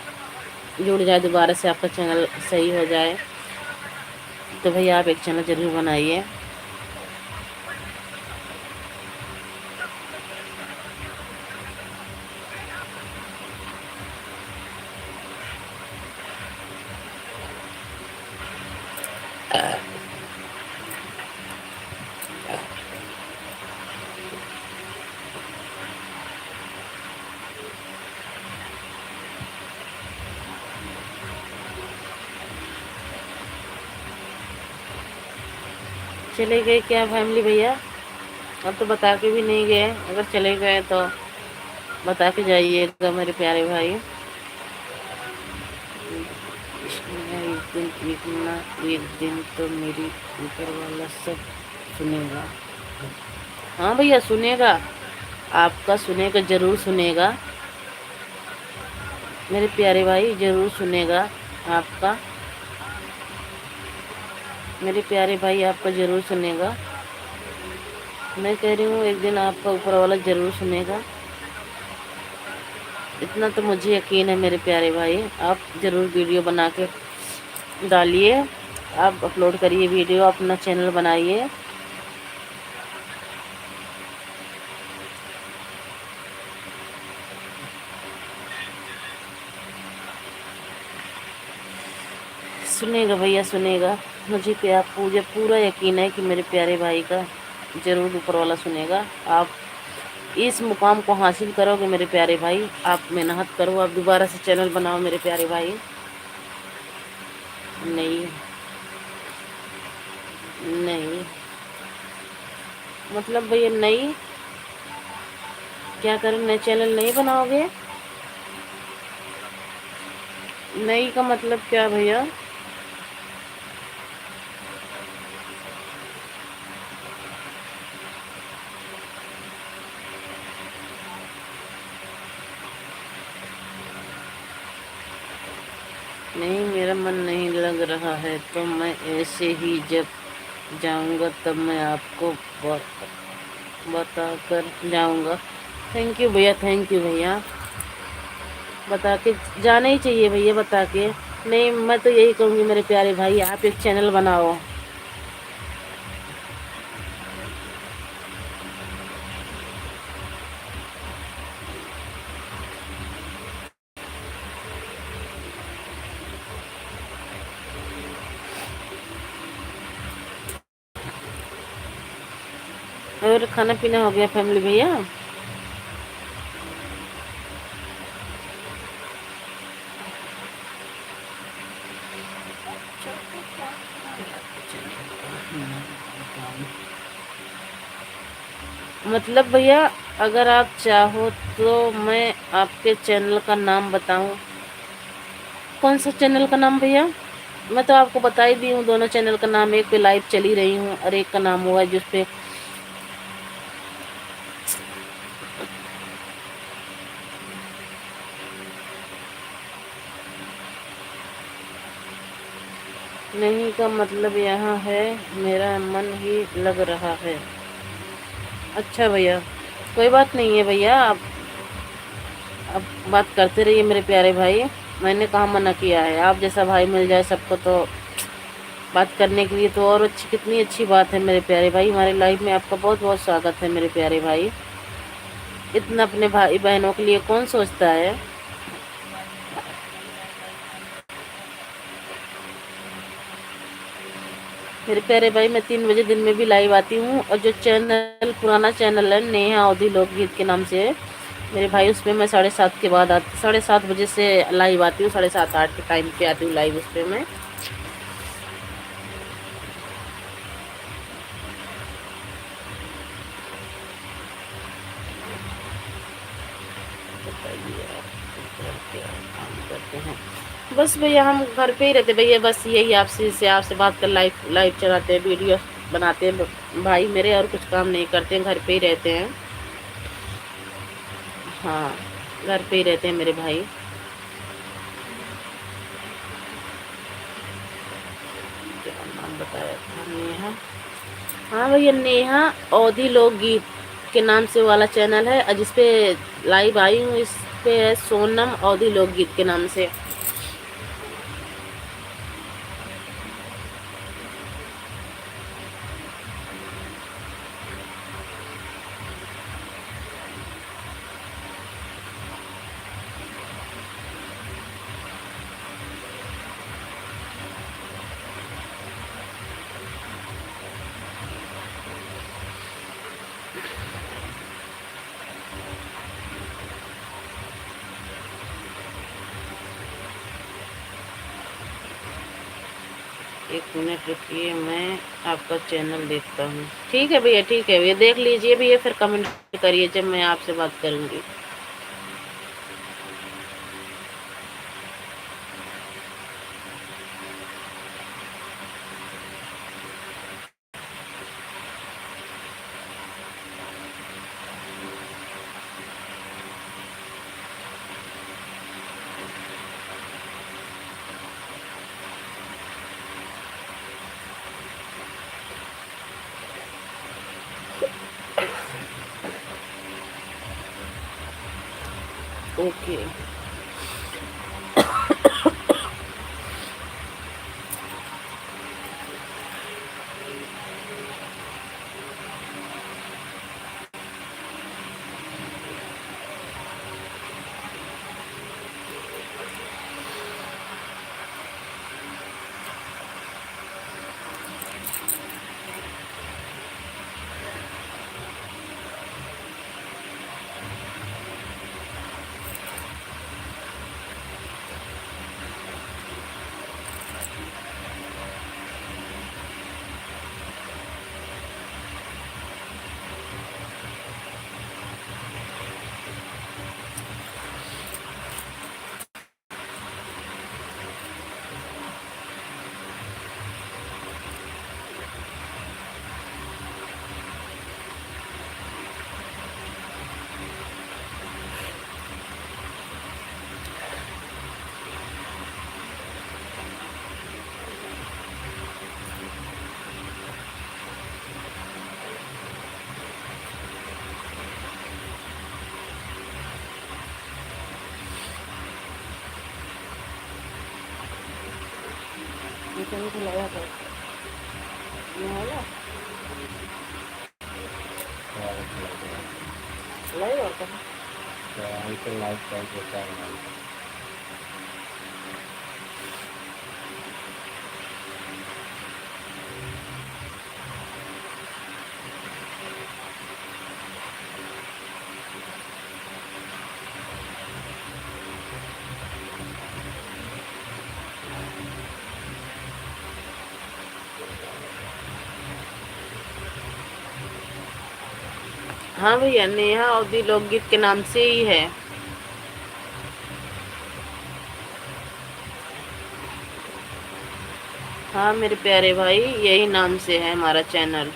जुड़ जाए दोबारा से, आपका चैनल सही हो जाए। तो भैया आप एक चैनल ज़रूर बनाइए। चले गए क्या फैमिली भैया? अब तो बता के भी नहीं गए, अगर चले गए तो बता के जाइएगा मेरे प्यारे भाई। एक दिन तो मेरी ऊपर वाला सब सुनेगा। हाँ भैया सुनेगा, आपका सुनेगा, ज़रूर सुनेगा मेरे प्यारे भाई, ज़रूर सुनेगा आपका। मेरे प्यारे भाई आपका ज़रूर सुनेगा। मैं कह रही हूँ एक दिन आपका ऊपर वाला ज़रूर सुनेगा, इतना तो मुझे यकीन है मेरे प्यारे भाई। आप ज़रूर वीडियो बना के डालिए, आप अपलोड करिए वीडियो, अपना चैनल बनाइए। सुनेगा भैया सुनेगा, मुझे मुझे पूरा यकीन है कि मेरे प्यारे भाई का ज़रूर ऊपर वाला सुनेगा। आप इस मुकाम को हासिल करोगे मेरे प्यारे भाई, आप मेहनत करो, आप दोबारा से चैनल बनाओ मेरे प्यारे भाई। नहीं नहीं मतलब भैया नहीं, क्या करें, नए चैनल नहीं बनाओगे? नई का मतलब क्या भैया? नहीं मेरा मन नहीं लग रहा है तो मैं ऐसे ही जब जाऊंगा तब मैं आपको बता कर जाऊंगा। थैंक यू भैया, थैंक यू भैया, बता के जाना ही चाहिए भैया, बता के। नहीं मैं तो यही कहूँगी मेरे प्यारे भाई, आप एक चैनल बनाओ। और खाना पीना हो गया फैमिली भैया? मतलब भैया अगर आप चाहो तो मैं आपके चैनल का नाम बताऊं। कौन सा चैनल का नाम भैया? मैं तो आपको बता ही दी हूँ दोनों चैनल का नाम। एक पे लाइव चली रही हूँ और एक का नाम हुआ है जिस पे नहीं का मतलब यहाँ है मेरा मन ही लग रहा है। अच्छा भैया, कोई बात नहीं है भैया, आप बात करते रहिए मेरे प्यारे भाई। मैंने कहाँ मना किया है, आप जैसा भाई मिल जाए सबको तो बात करने के लिए तो और अच्छी, कितनी अच्छी बात है मेरे प्यारे भाई। हमारे लाइफ में आपका बहुत बहुत स्वागत है मेरे प्यारे भाई। इतना अपने भाई बहनों के लिए कौन सोचता है। मेरे प्यारे भाई मैं 3 बजे दिन में भी लाइव आती हूँ, और जो चैनल पुराना चैनल है नेहा अवधी लोकगीत के नाम से मेरे भाई, उसमें मैं 7:30 के बाद आती, 7:30 बजे से लाइव आती हूँ, 7:30 8 के टाइम पे आती हूँ लाइव उस पर मैं। बताइए आप क्या काम करते हैं? बस भैया हम घर पे ही रहते भैया, बस यही आपसे बात कर, लाइव लाइव चलाते हैं, वीडियो बनाते हैं भाई मेरे, और कुछ काम नहीं करते हैं, घर पे ही रहते हैं। हाँ, घर पे ही रहते हैं मेरे भाई। क्या नाम बताया था? नेहा। हाँ भैया, नेहा अवधी लोकगीत के नाम से वाला चैनल है, और जिसपे लाइव आई हूँ इस पे है सोनम अवधी लोकगीत के नाम से। एक मिनट रुकिए, मैं आपका चैनल देखता हूँ। ठीक है भैया, ठीक है भैया, देख लीजिए भैया, फिर कमेंट करिए जब मैं आपसे बात करूँगी। ओके। लगाया था ये वाला लाइव और कहाँ? लाइव कर देता है। हाँ भैया, नेहा अवधी लोकगीत के नाम से ही है। हाँ मेरे प्यारे भाई, यही नाम से है हमारा चैनल।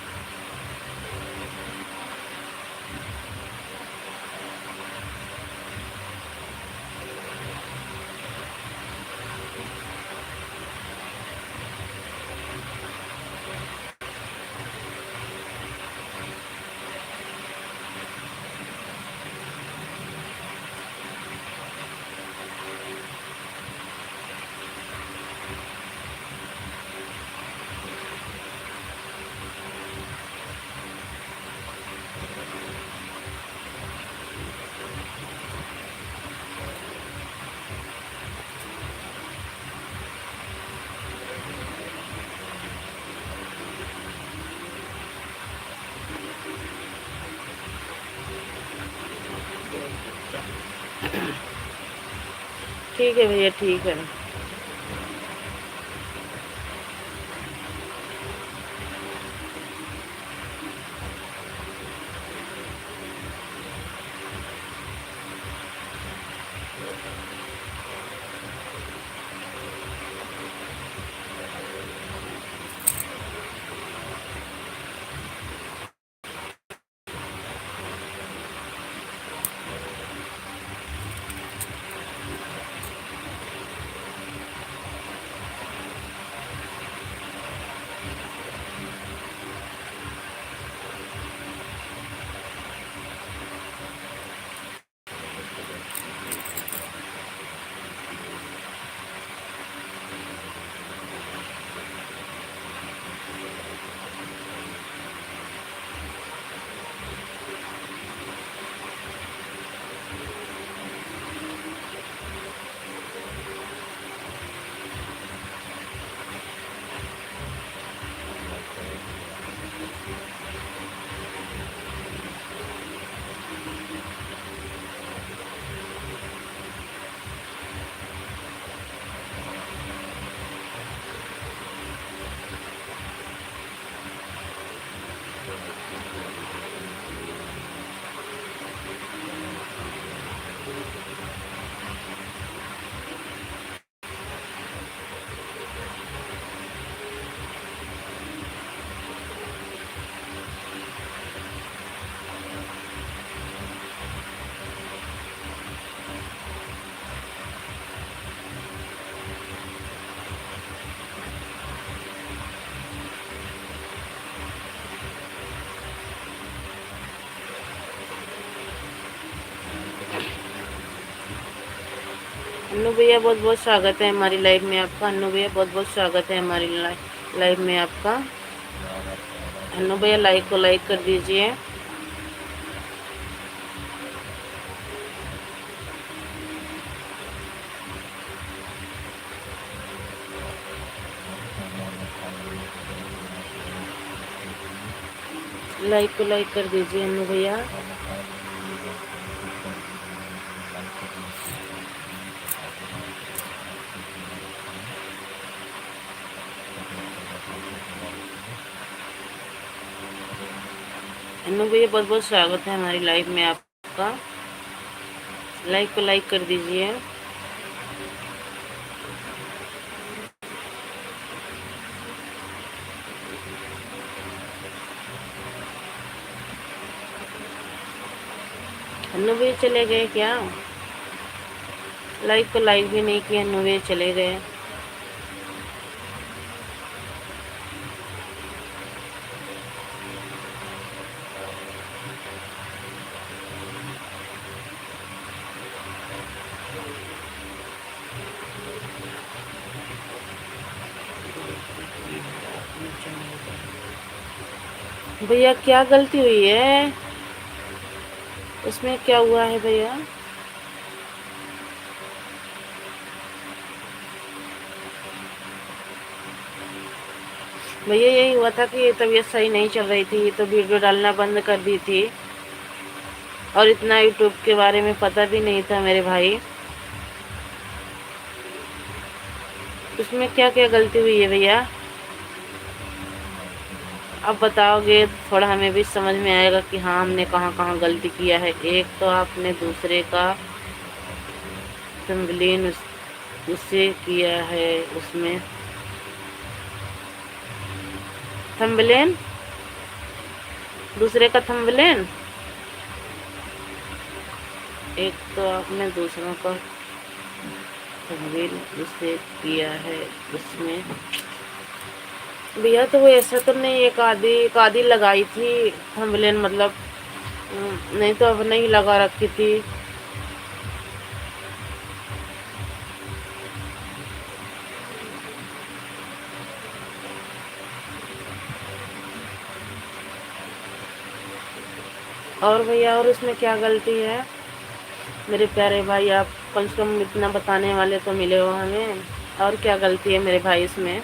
ठीक है भैया, ठीक है। अन्नू भैया बहुत बहुत स्वागत है हमारी लाइव में आपका। अन्नू भैया बहुत बहुत स्वागत है हमारी लाइव में आपका। अन्नू भैया लाइक को लाइक कर दीजिए। लाइक को लाइक कर दीजिए अन्नू भैया। अन्नू भैया बहुत बहुत स्वागत है हमारी लाइव में आपका। लाइक को लाइक कर दीजिए। अन्नू भैया चले गए क्या? लाइक को लाइक भी नहीं किया, अन्नू भैया चले गए। भैया क्या गलती हुई है? इसमें क्या हुआ है भैया? भैया यही हुआ था कि तबीयत सही नहीं चल रही थी, तो वीडियो डालना बंद कर दी थी और इतना यूट्यूब के बारे में पता भी नहीं था मेरे भाई। इसमें क्या क्या गलती हुई है भैया? अब बताओगे थोड़ा हमें भी समझ में आएगा कि हाँ हमने कहाँ कहाँ गलती किया है। एक तो आपने दूसरे का थंबनेल उससे किया है, उसमें थंबनेल दूसरे का थंबनेल, एक तो आपने दूसरों का थंबनेल उससे किया है उसमें। भैया तो वो ऐसा तो नहीं, एक आधी लगाई थी थंबनेल, मतलब नहीं तो अब नहीं लगा रखी थी। और भैया और उसमें क्या गलती है मेरे प्यारे भाई? आप कम से कम इतना बताने वाले तो मिले हो हमें। और क्या गलती है मेरे भाई इसमें?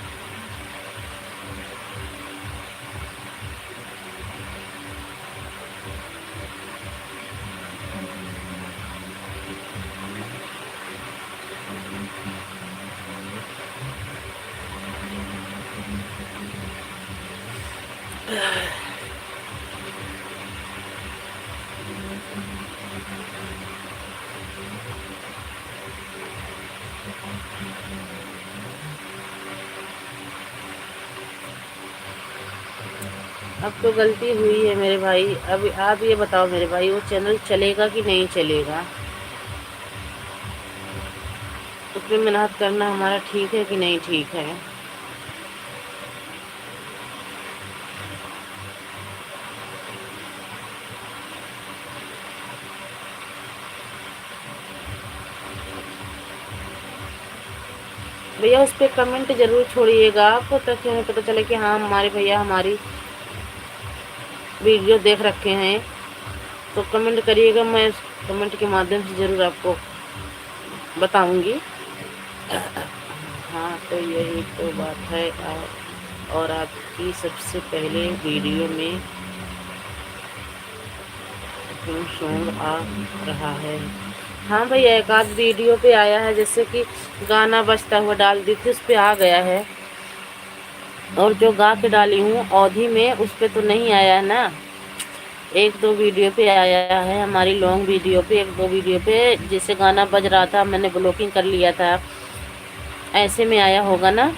अब तो गलती हुई है मेरे भाई। अब आप ये बताओ मेरे भाई, वो चैनल चलेगा कि नहीं चलेगा? उस पर मेहनत करना हमारा ठीक है कि नहीं ठीक है? भैया उस पर कमेंट जरूर छोड़िएगा आप, ताकि हमें पता चले कि हाँ हमारे भैया हमारी वीडियो देख रखे हैं। तो कमेंट करिएगा, मैं कमेंट के माध्यम से ज़रूर आपको बताऊंगी। हाँ तो यही तो बात है। और आपकी सबसे पहले वीडियो में सॉन्ग आ रहा है। हाँ भैया एक आध वीडियो पे आया है, जैसे कि गाना बजता हुआ डाल दी थी उस पर आ गया है, और जो गा के डाली हूँ अवधि में उस पर तो नहीं आया है ना। एक दो वीडियो पे आया है, हमारी लॉन्ग वीडियो पे एक दो वीडियो पे जिससे गाना बज रहा था मैंने ब्लॉकिंग कर लिया था, ऐसे में आया होगा ना।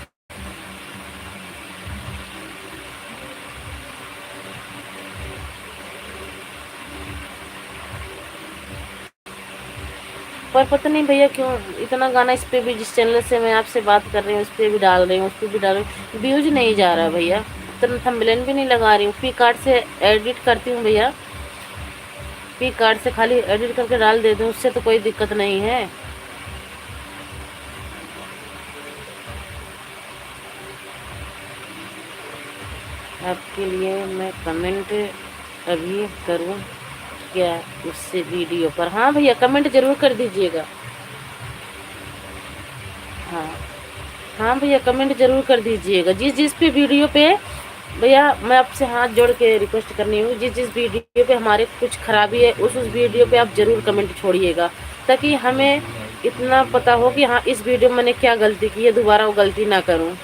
पर पता नहीं भैया क्यों इतना गाना इस पे भी, जिस चैनल से मैं आपसे बात कर रही हूँ उस पर भी डाल रही हूँ, उस पर भी डाल रही हूँ, व्यूज नहीं जा रहा भैया। तो थंबनेल भी नहीं लगा रही हूँ, पी कार्ड से एडिट करती हूँ भैया, पी कार्ड से खाली एडिट करके डाल देती हूँ, उससे तो कोई दिक्कत नहीं है। आपके लिए मैं कमेंट अभी करूँ क्या उससे वीडियो पर? हाँ भैया कमेंट जरूर कर दीजिएगा। हाँ हाँ भैया कमेंट जरूर कर दीजिएगा, जिस जिस पे वीडियो पे भैया मैं आपसे हाथ जोड़ के रिक्वेस्ट करनी हूँ, जिस जिस वीडियो पे हमारे कुछ खराबी है उस वीडियो पे आप ज़रूर कमेंट छोड़िएगा, ताकि हमें इतना पता हो कि हाँ इस वीडियो में मैंने क्या गलती की है, दोबारा वो गलती ना करूँ।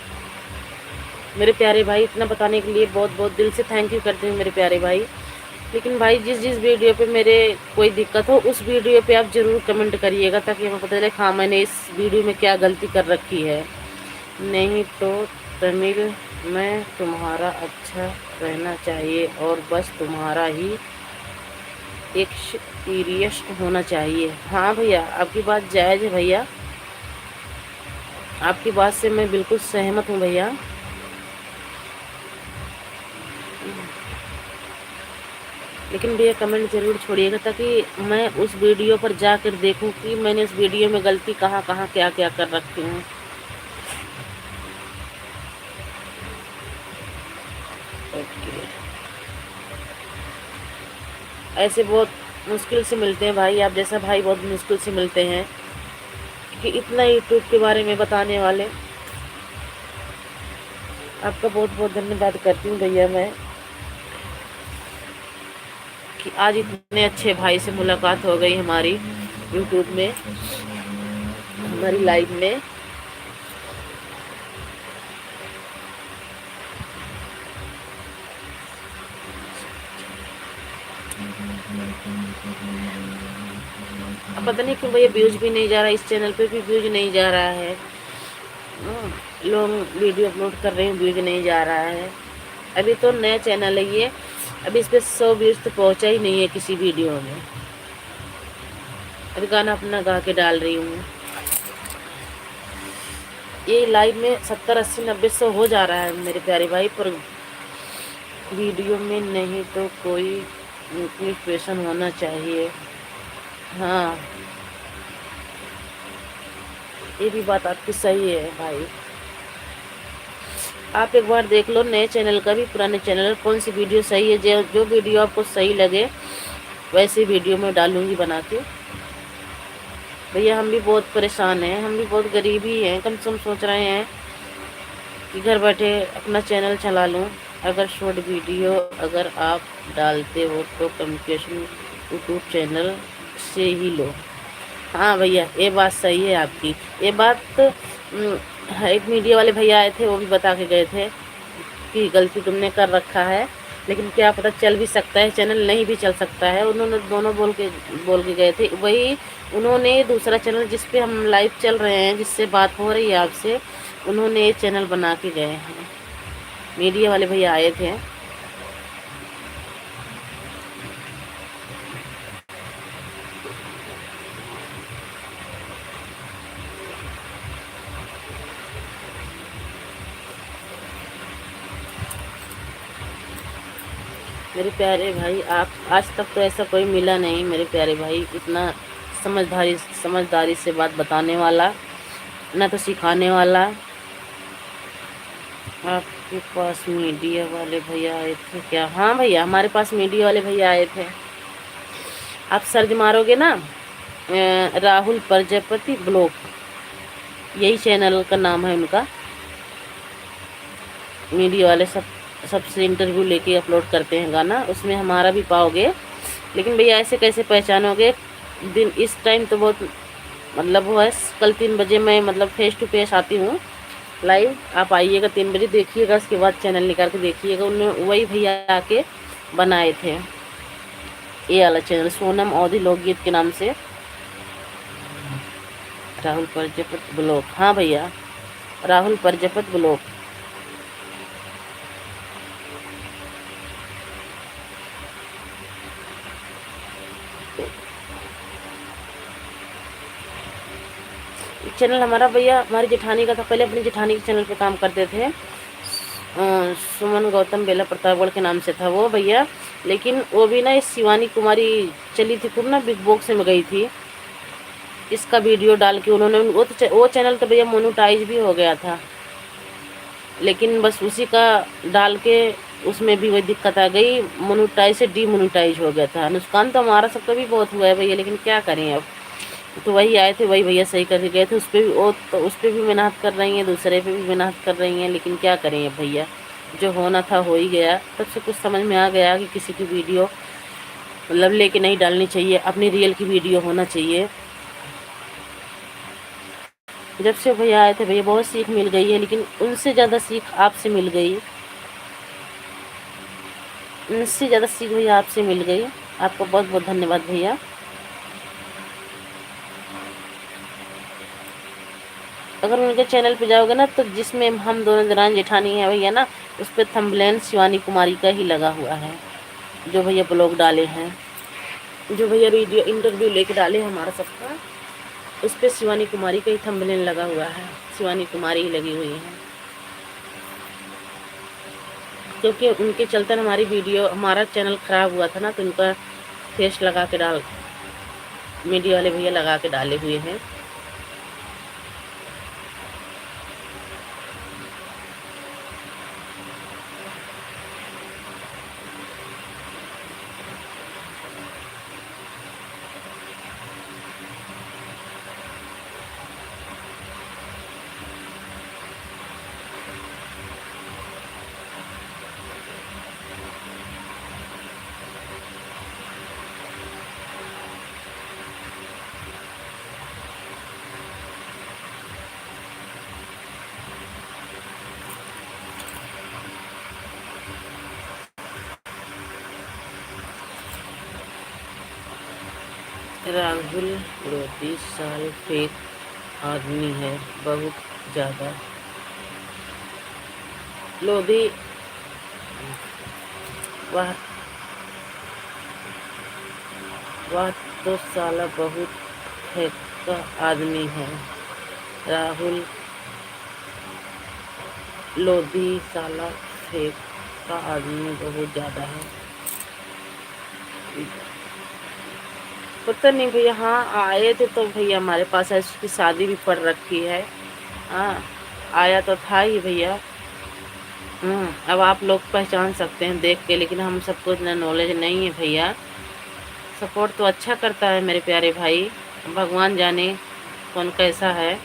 मेरे प्यारे भाई इतना बताने के लिए बहुत बहुत दिल से थैंक यू करती हूँ मेरे प्यारे भाई। लेकिन भाई जिस जिस वीडियो पे मेरे कोई दिक्कत हो उस वीडियो पे आप ज़रूर कमेंट करिएगा, ताकि हमें पता चले हाँ मैंने इस वीडियो में क्या गलती कर रखी है। नहीं तो तमिल में तुम्हारा अच्छा रहना चाहिए और बस तुम्हारा ही एक्सपीरियंस होना चाहिए। हाँ भैया आपकी बात जायज़ है भैया, आपकी बात से मैं बिल्कुल सहमत हूँ भैया। लेकिन भैया कमेंट ज़रूर छोड़िएगा, ताकि मैं उस वीडियो पर जाकर देखूं कि मैंने उस वीडियो में गलती कहाँ कहाँ क्या क्या कर रखी हूँ। ओके ऐसे बहुत मुश्किल से मिलते हैं भाई, आप जैसा भाई बहुत मुश्किल से मिलते हैं कि इतना यूट्यूब के बारे में बताने वाले। आपका बहुत बहुत धन्यवाद करती हूँ भैया मैं कि आज इतने अच्छे भाई से मुलाकात हो गई हमारी यूट्यूब में, हमारी लाइव में। अब पता नहीं क्यों भैया व्यूज भी नहीं जा रहा, इस चैनल पे भी व्यूज नहीं जा रहा है। लोग वीडियो अपलोड कर रहे हैं, व्यूज नहीं जा रहा है। अभी तो नया चैनल है ये, अभी इस पे 100 व्यूज तो पहुंचा ही नहीं है किसी वीडियो में। अभी गाना अपना गा के डाल रही हूँ। ये लाइव में 70, 80, 90, 100 हो जा रहा है मेरे प्यारे भाई, पर वीडियो में नहीं तो कोई मोटिवेशन होना चाहिए। हाँ, ये भी बात आपकी सही है भाई। आप एक बार देख लो नए चैनल का भी, पुराने चैनल कौन सी वीडियो सही है। जो वीडियो आपको सही लगे वैसे वीडियो में डालूंगी बना के। भैया हम भी बहुत परेशान हैं, हम भी बहुत गरीब ही हैं। कम से कम सोच रहे हैं कि घर बैठे अपना चैनल चला लूँ। अगर शॉर्ट वीडियो अगर आप डालते हो तो कम्युनिकेशन यूट्यूब चैनल से ही लो। हाँ भैया, ये बात सही है आपकी। ये बात एक मीडिया वाले भैया आए थे, वो भी बता के गए थे कि गलती तुमने कर रखा है, लेकिन क्या पता चल भी सकता है चैनल, नहीं भी चल सकता है। उन्होंने दोनों बोल के गए थे। वही उन्होंने दूसरा चैनल जिस पे हम लाइव चल रहे हैं, जिससे बात हो रही है आपसे, उन्होंने ये चैनल बना के गए हैं। मीडिया वाले भैया आए थे। मेरे प्यारे भाई, आप आज तक तो ऐसा कोई मिला नहीं मेरे प्यारे भाई, इतना समझदारी से बात बताने वाला, ना तो सिखाने वाला। आपके पास मीडिया वाले भैया आए थे क्या? हाँ भैया, हमारे पास मीडिया वाले भैया आए थे। आप सर्च मारोगे ना राहुल प्रजापति ब्लॉग, यही चैनल का नाम है उनका। मीडिया वाले सबसे इंटरव्यू लेके अपलोड करते हैं गाना, उसमें हमारा भी पाओगे। लेकिन भैया ऐसे कैसे पहचानोगे? दिन इस टाइम तो बहुत मतलब वो है, कल 3 बजे मैं मतलब फेस टू फेस आती हूँ लाइव। आप आइएगा 3 बजे, देखिएगा, उसके बाद चैनल निकाल के देखिएगा। उन्होंने वही भैया आके बनाए थे ये वाला चैनल, सोनम अवधी लोकगीत के नाम से, राहुल प्रजापति ब्लॉग। हाँ भैया, राहुल प्रजापति ब्लॉग। चैनल हमारा भैया हमारी जेठानी का था, पहले अपनी जेठानी के चैनल पे काम करते थे। सुमन गौतम बेला प्रतापगढ़ के नाम से था वो भैया। लेकिन वो भी ना, इस शिवानी कुमारी चली थी खूब ना, बिग बॉक्स में गई थी। इसका वीडियो डाल के उन्होंने वो चैनल तो भैया मोनेटाइज भी हो गया था, लेकिन बस उसी का डाल के उसमें भी वही दिक्कत आ गई, मोनेटाइज से डीमोनेटाइज हो गया था। नुकसान तो हमारा सबका भी बहुत हुआ है भैया, लेकिन क्या करें अब। तो वही आए थे, वही भैया सही करके गए थे। उस पर भी वो तो उस पर भी मेहनत कर रही हैं, दूसरे पे भी मेहनत कर रही हैं, लेकिन क्या करें अब भैया, जो होना था हो ही गया। तब से कुछ समझ में आ गया कि किसी की वीडियो मतलब लेके नहीं डालनी चाहिए, अपनी रियल की वीडियो होना चाहिए। जब से भैया आए थे भैया बहुत सीख मिल गई है, लेकिन उनसे ज़्यादा सीख आपसे मिल गई, उनसे ज़्यादा सीख भैया आपसे मिल गई। आपको बहुत बहुत धन्यवाद भैया। अगर उनके चैनल पे जाओगे ना, तो जिसमें हम दोनों दरान जेठानी है भैया ना, उस पर थंबनेल शिवानी कुमारी का ही लगा हुआ है। जो भैया ब्लॉग डाले हैं, जो भैया वीडियो इंटरव्यू लेके डाले हमारा सबका, उस पर शिवानी कुमारी का ही थंबनेल लगा हुआ है, शिवानी कुमारी ही लगी हुई है। क्योंकि उनके चलते हमारी वीडियो, हमारा चैनल ख़राब हुआ था ना, तो उनका फेस लगा के मीडिया वाले भैया लगा के डाले हुए हैं। राहुल लोधी साल फेक आदमी है बहुत ज़्यादा। लोधी वह वह तो साला बहुत फेक का आदमी है। राहुल लोधी साला फेक का आदमी बहुत ज़्यादा है। पता नहीं भैया, हाँ आए थे तो भैया हमारे पास है, उसकी शादी भी पड़ रखी है। हाँ आया तो था ही भैया। अब आप लोग पहचान सकते हैं देख के, लेकिन हम सबको इतना नॉलेज नहीं है भैया। सपोर्ट तो अच्छा करता है मेरे प्यारे भाई, भगवान जाने कौन कैसा है।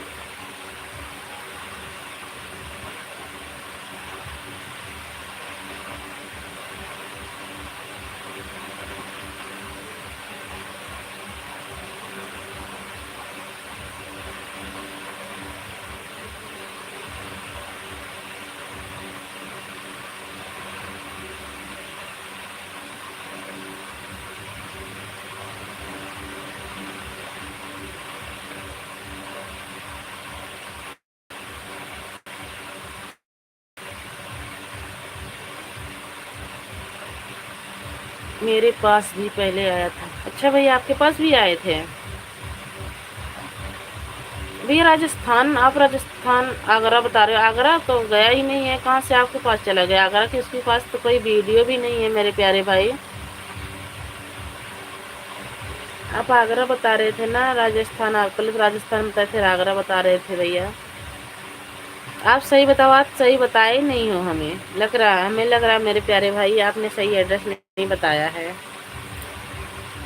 मेरे पास भी पहले आया था। अच्छा भैया आपके पास भी आए थे भैया? राजस्थान, आप राजस्थान आगरा बता रहे हो? आगरा तो गया ही नहीं है, कहाँ से आपके पास चला गया? आगरा के उसके पास तो कोई वीडियो भी नहीं है मेरे प्यारे भाई। आप आगरा बता रहे थे ना, राजस्थान, आप पहले तो राजस्थान बताए फिर आगरा बता रहे थे भैया। आप सही बताओ, आप सही बताए नहीं हो, हमें लग रहा है मेरे प्यारे भाई आपने सही एड्रेस नहीं बताया है।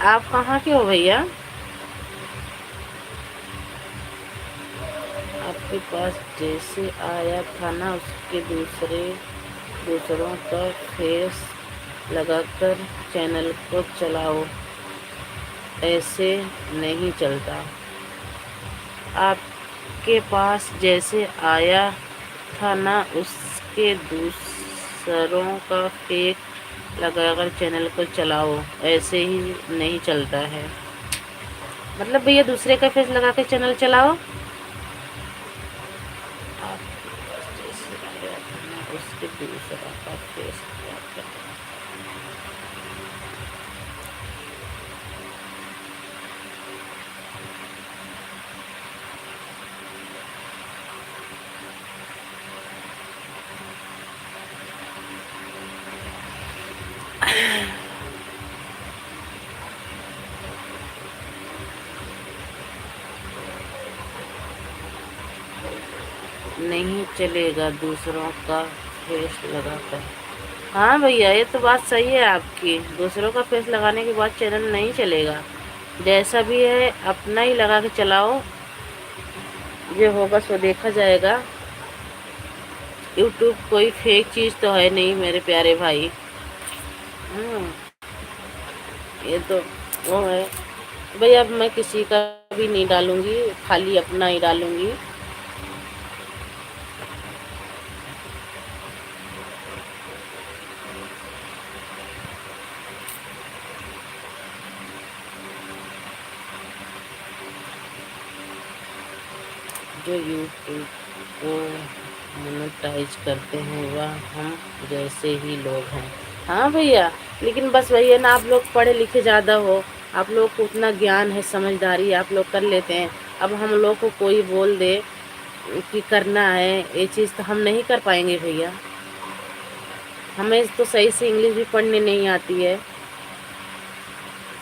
आप कहाँ के हो भैया? आपके पास जैसे आया था ना, उसके दूसरों का फेस लगाकर चैनल को चलाओ, ऐसे नहीं चलता। आपके पास जैसे आया था ना, उसके दूसरों का फेक लगाकर चैनल को चलाओ, ऐसे ही नहीं चलता है। मतलब भैया दूसरे का फेस लगा के चैनल चलाओ। आपके पास जैसे आया था ना, उसके दूसरा का फेस लगाकर। नहीं चलेगा दूसरों का फेस लगाकर। हाँ भैया ये तो बात सही है आपकी, दूसरों का फेस लगाने के बाद चैनल नहीं चलेगा। जैसा भी है अपना ही लगा के चलाओ, जो होगा सो देखा जाएगा। यूट्यूब कोई फेक चीज़ तो है नहीं मेरे प्यारे भाई। ये तो वो है भैया, अब मैं किसी का भी नहीं डालूंगी, खाली अपना ही डालूंगी। जो यूट्यूब को मोनेटाइज करते हैं वह हम जैसे ही लोग हैं। हाँ भैया, लेकिन बस वही है ना, आप लोग पढ़े लिखे ज़्यादा हो, आप लोग को उतना ज्ञान है, समझदारी आप लोग कर लेते हैं। अब हम लोग को कोई बोल दे कि करना है ये चीज़, तो हम नहीं कर पाएंगे भैया। हमें तो सही से इंग्लिश भी पढ़ने नहीं आती है।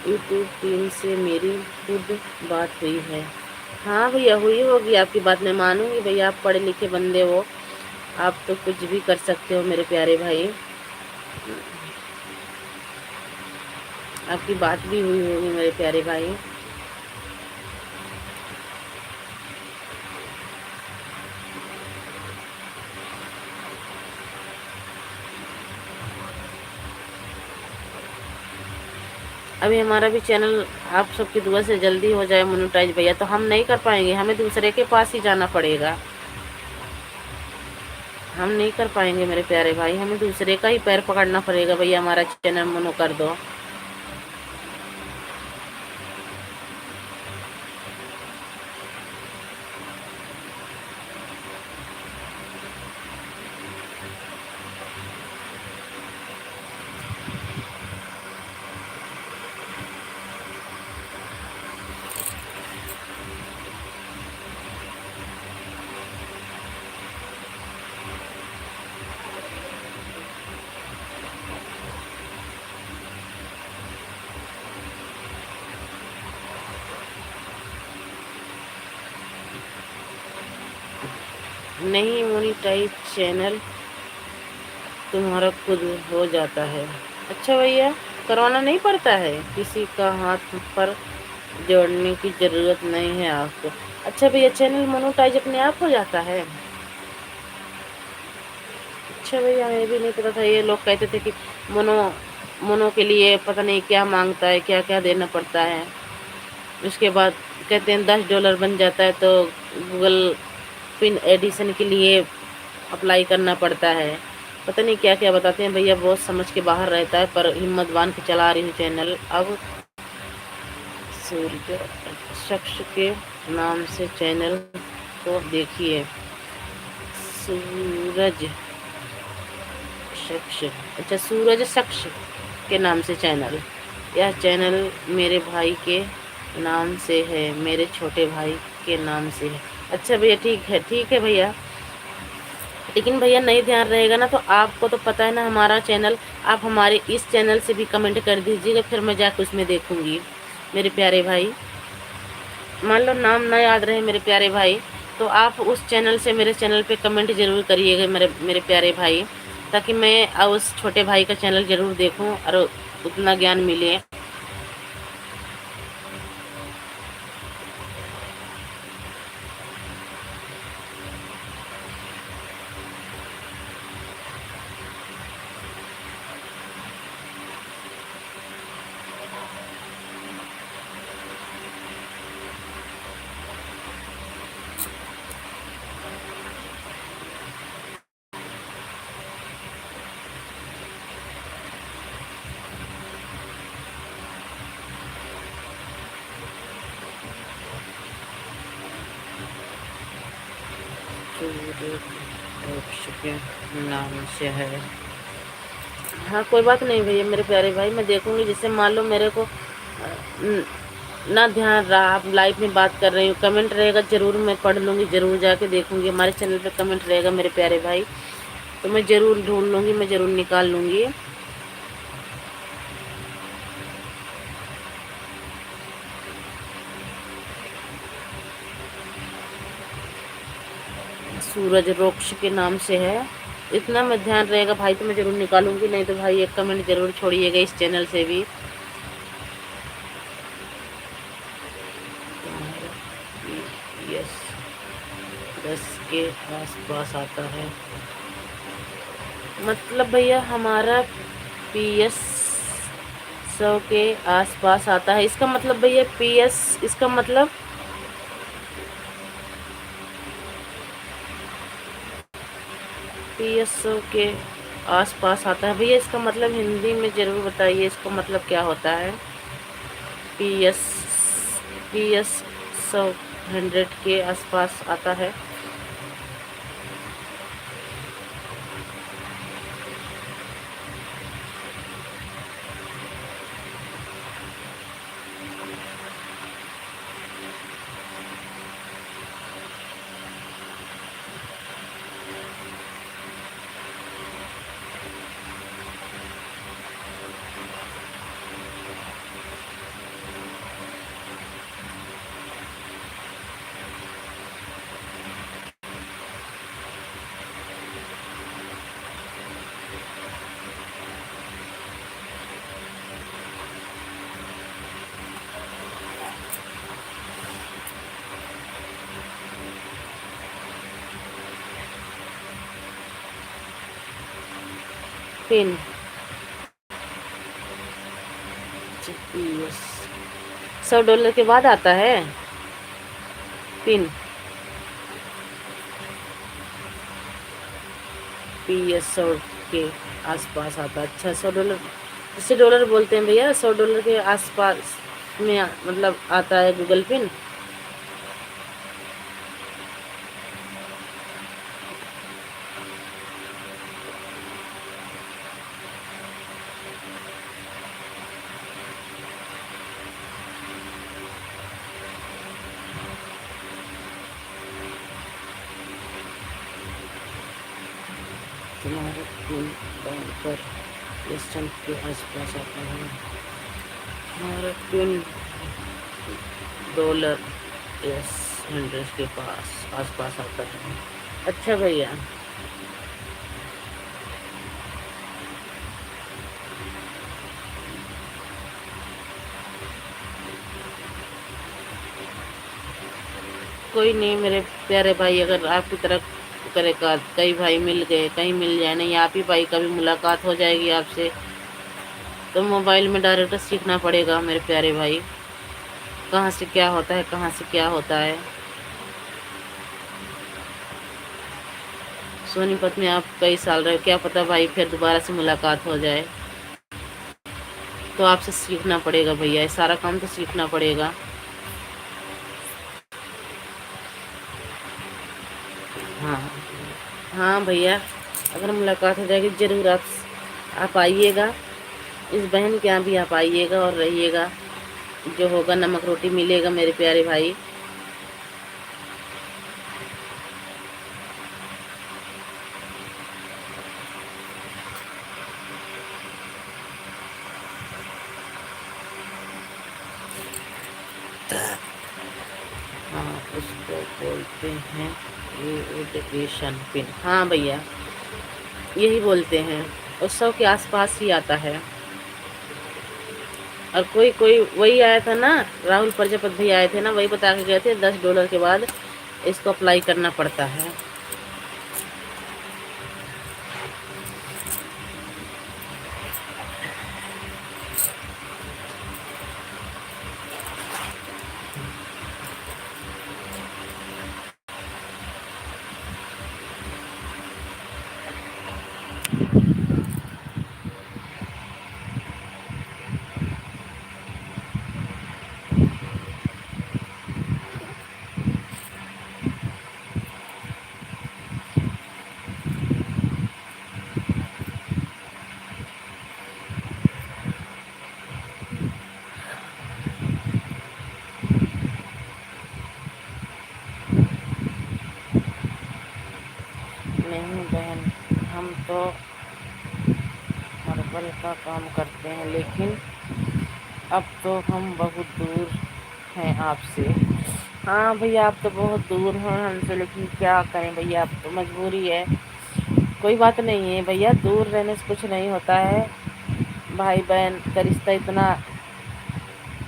यूट्यूब टीम से मेरी खुद बात हुई है। हाँ भैया हुई होगी आपकी बात, मैं मानूंगी भैया, आप पढ़े लिखे बंदे हो, आप तो कुछ भी कर सकते हो मेरे प्यारे भाई। आपकी बात भी हुई होगी मेरे प्यारे भाई। अभी हमारा भी चैनल आप सबकी दुआ से जल्दी हो जाए मोनेटाइज भैया, तो हम नहीं कर पाएंगे, हमें दूसरे के पास ही जाना पड़ेगा। हम नहीं कर पाएंगे मेरे प्यारे भाई, हमें दूसरे का ही पैर पकड़ना पड़ेगा भैया, हमारा चैनल मोनो कर दो। नहीं मोनिटाइज चैनल तुम्हारा खुद हो जाता है। अच्छा भैया, करवाना नहीं पड़ता है, किसी का हाथ पर जोड़ने की ज़रूरत नहीं है आपको। अच्छा भैया, चैनल मोनेटाइज अपने आप हो जाता है। अच्छा भैया, हमें भी नहीं पता था। ये लोग कहते थे कि मोनो मोनो के लिए पता नहीं क्या मांगता है, क्या क्या देना पड़ता है। उसके बाद कहते हैं $10 बन जाता है तो गूगल पिन एडिशन के लिए अप्लाई करना पड़ता है। पता नहीं क्या क्या बताते हैं भैया, बहुत समझ के बाहर रहता है, पर हिम्मत बांध के चला रही हूँ चैनल। अब सूर्य शख्स के नाम से चैनल को देखिए। सूरज शख्स, अच्छा सूरज शख्स के नाम से चैनल। यह चैनल मेरे भाई के नाम से है, मेरे छोटे भाई के नाम से है। अच्छा भैया, ठीक है भैया। लेकिन भैया नहीं ध्यान रहेगा ना तो आपको तो पता है ना हमारा चैनल, आप हमारे इस चैनल से भी कमेंट कर दीजिएगा, फिर मैं जाकर उसमें देखूंगी। मेरे प्यारे भाई, मान लो नाम ना याद रहे मेरे प्यारे भाई, तो आप उस चैनल से मेरे चैनल पे कमेंट ज़रूर करिएगा मेरे मेरे प्यारे भाई, ताकि मैं उस छोटे भाई का चैनल ज़रूर देखूं और उतना ज्ञान मिले। के नाम से है। हाँ कोई बात नहीं भैया मेरे प्यारे भाई, मैं देखूंगी। जैसे मान लो मेरे को ना ध्यान रहा, आप लाइव में बात कर रही हूँ, कमेंट रहेगा ज़रूर मैं पढ़ लूँगी, ज़रूर जाके देखूंगी। हमारे चैनल पे कमेंट रहेगा मेरे प्यारे भाई, तो मैं ज़रूर ढूंढ लूँगी, मैं ज़रूर निकाल लूँगी। सूरज रोक्ष के नाम से है, इतना मैं ध्यान रहेगा भाई तो मैं ज़रूर निकालूंगी। नहीं तो भाई एक कमेंट ज़रूर छोड़िएगा इस चैनल से भी। यस 10 के आसपास आता है, मतलब भैया हमारा PS 100 के आसपास आता है। इसका मतलब भैया PS, इसका मतलब PS 100 के आसपास आता है भैया। इसका मतलब हिंदी में ज़रूर बताइए, इसका मतलब क्या होता है। PS 100 के आसपास आता है। पिन GPS $100 के बाद आता है पिन। PS 100 के आसपास आता है। अच्छा $100, जिसे डॉलर बोलते हैं भैया, $100 के आसपास में मतलब आता है गूगल पिन। तुम्हारा पिन पर स्टैंप के आसपास आता है। हमारा पिन $100 के पास आसपास आता है। अच्छा भैया, कोई नहीं मेरे प्यारे भाई, अगर आपकी तरह करेगा, कई भाई मिल गए, कहीं मिल जाए नहीं, आप ही भाई कभी मुलाकात हो जाएगी आपसे, तो मोबाइल में डायरेक्ट सीखना पड़ेगा मेरे प्यारे भाई, कहाँ से क्या होता है, कहाँ से क्या होता है। सोनीपत में आप कई साल रहे, क्या पता भाई फिर दोबारा से मुलाकात हो जाए, तो आपसे सीखना पड़ेगा भैया, ये सारा काम तो सीखना पड़ेगा। हाँ हाँ भैया, अगर मुलाकात हो जाएगी ज़रूर आप आइएगा, इस बहन के यहाँ भी आप आइएगा और रहिएगा, जो होगा नमक रोटी मिलेगा मेरे प्यारे भाई। हाँ उसको बोलते हैं एजुकेशन पिन, हाँ भैया यही बोलते हैं, उत्सव के आसपास ही आता है। और कोई कोई वही आया था ना, राहुल प्रजापति भी आए थे ना, वही बता के गए थे $10 के बाद इसको अप्लाई करना पड़ता है। नहीं बहन, हम तो मार्बल का काम करते हैं, लेकिन अब तो हम बहुत दूर हैं आपसे। हाँ भैया, आप तो बहुत दूर हैं हमसे, लेकिन क्या करें भैया, अब तो मजबूरी है। कोई बात नहीं है भैया, दूर रहने से कुछ नहीं होता है, भाई बहन का रिश्ता इतना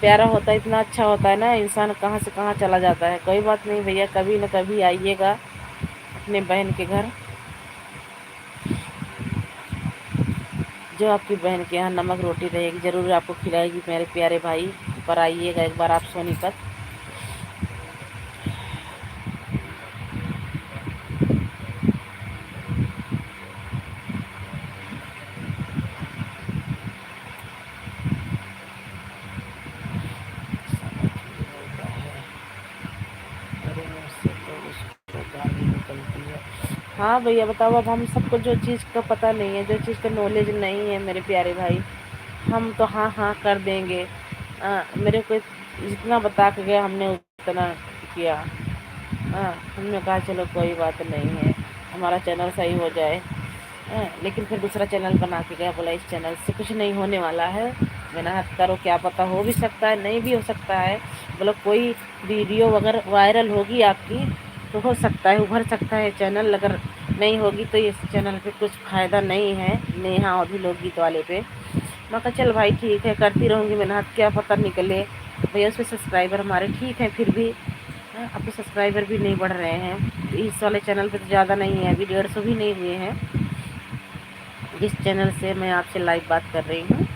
प्यारा होता है, इतना अच्छा होता है ना, इंसान कहाँ से कहाँ चला जाता है। कोई बात नहीं भैया, कभी न कभी आइएगा अपने बहन के घर, जो आपकी बहन के यहाँ नमक रोटी रहेगी ज़रूर आपको खिलाएगी मेरे प्यारे भाई। पर आइएगा एक बार आप सोनीपत। मेरे मुँह से तो उसको गाली निकलती है। हाँ भैया बताओ, अब हम सबको जो चीज़ का पता नहीं है, जो चीज़ का नॉलेज नहीं है मेरे प्यारे भाई, हम तो हाँ हाँ कर देंगे। मेरे को जितना बता के गया हमने उतना किया। हमने कहा चलो कोई बात नहीं है, हमारा चैनल सही हो जाए। लेकिन फिर दूसरा चैनल बना के गया, बोला इस चैनल से कुछ नहीं होने वाला है, मेहनत करो, क्या पता हो भी सकता है, नहीं भी हो सकता है। बोलो कोई वीडियो अगर वायरल होगी आपकी तो हो सकता है, उभर सकता है चैनल, अगर नहीं होगी तो इस चैनल पे कुछ फ़ायदा नहीं है। नेहा और भी लोकगीत वाले पे मैं कहा चल भाई ठीक है, करती रहूँगी मेहनत, क्या पता निकले। भैया उस पर सब्सक्राइबर हमारे ठीक है, फिर भी अब तो सब्सक्राइबर भी नहीं बढ़ रहे हैं। इस वाले चैनल पे तो ज़्यादा नहीं है, अभी 150 भी नहीं हुए हैं, जिस चैनल से मैं आपसे लाइव बात कर रही हूँ।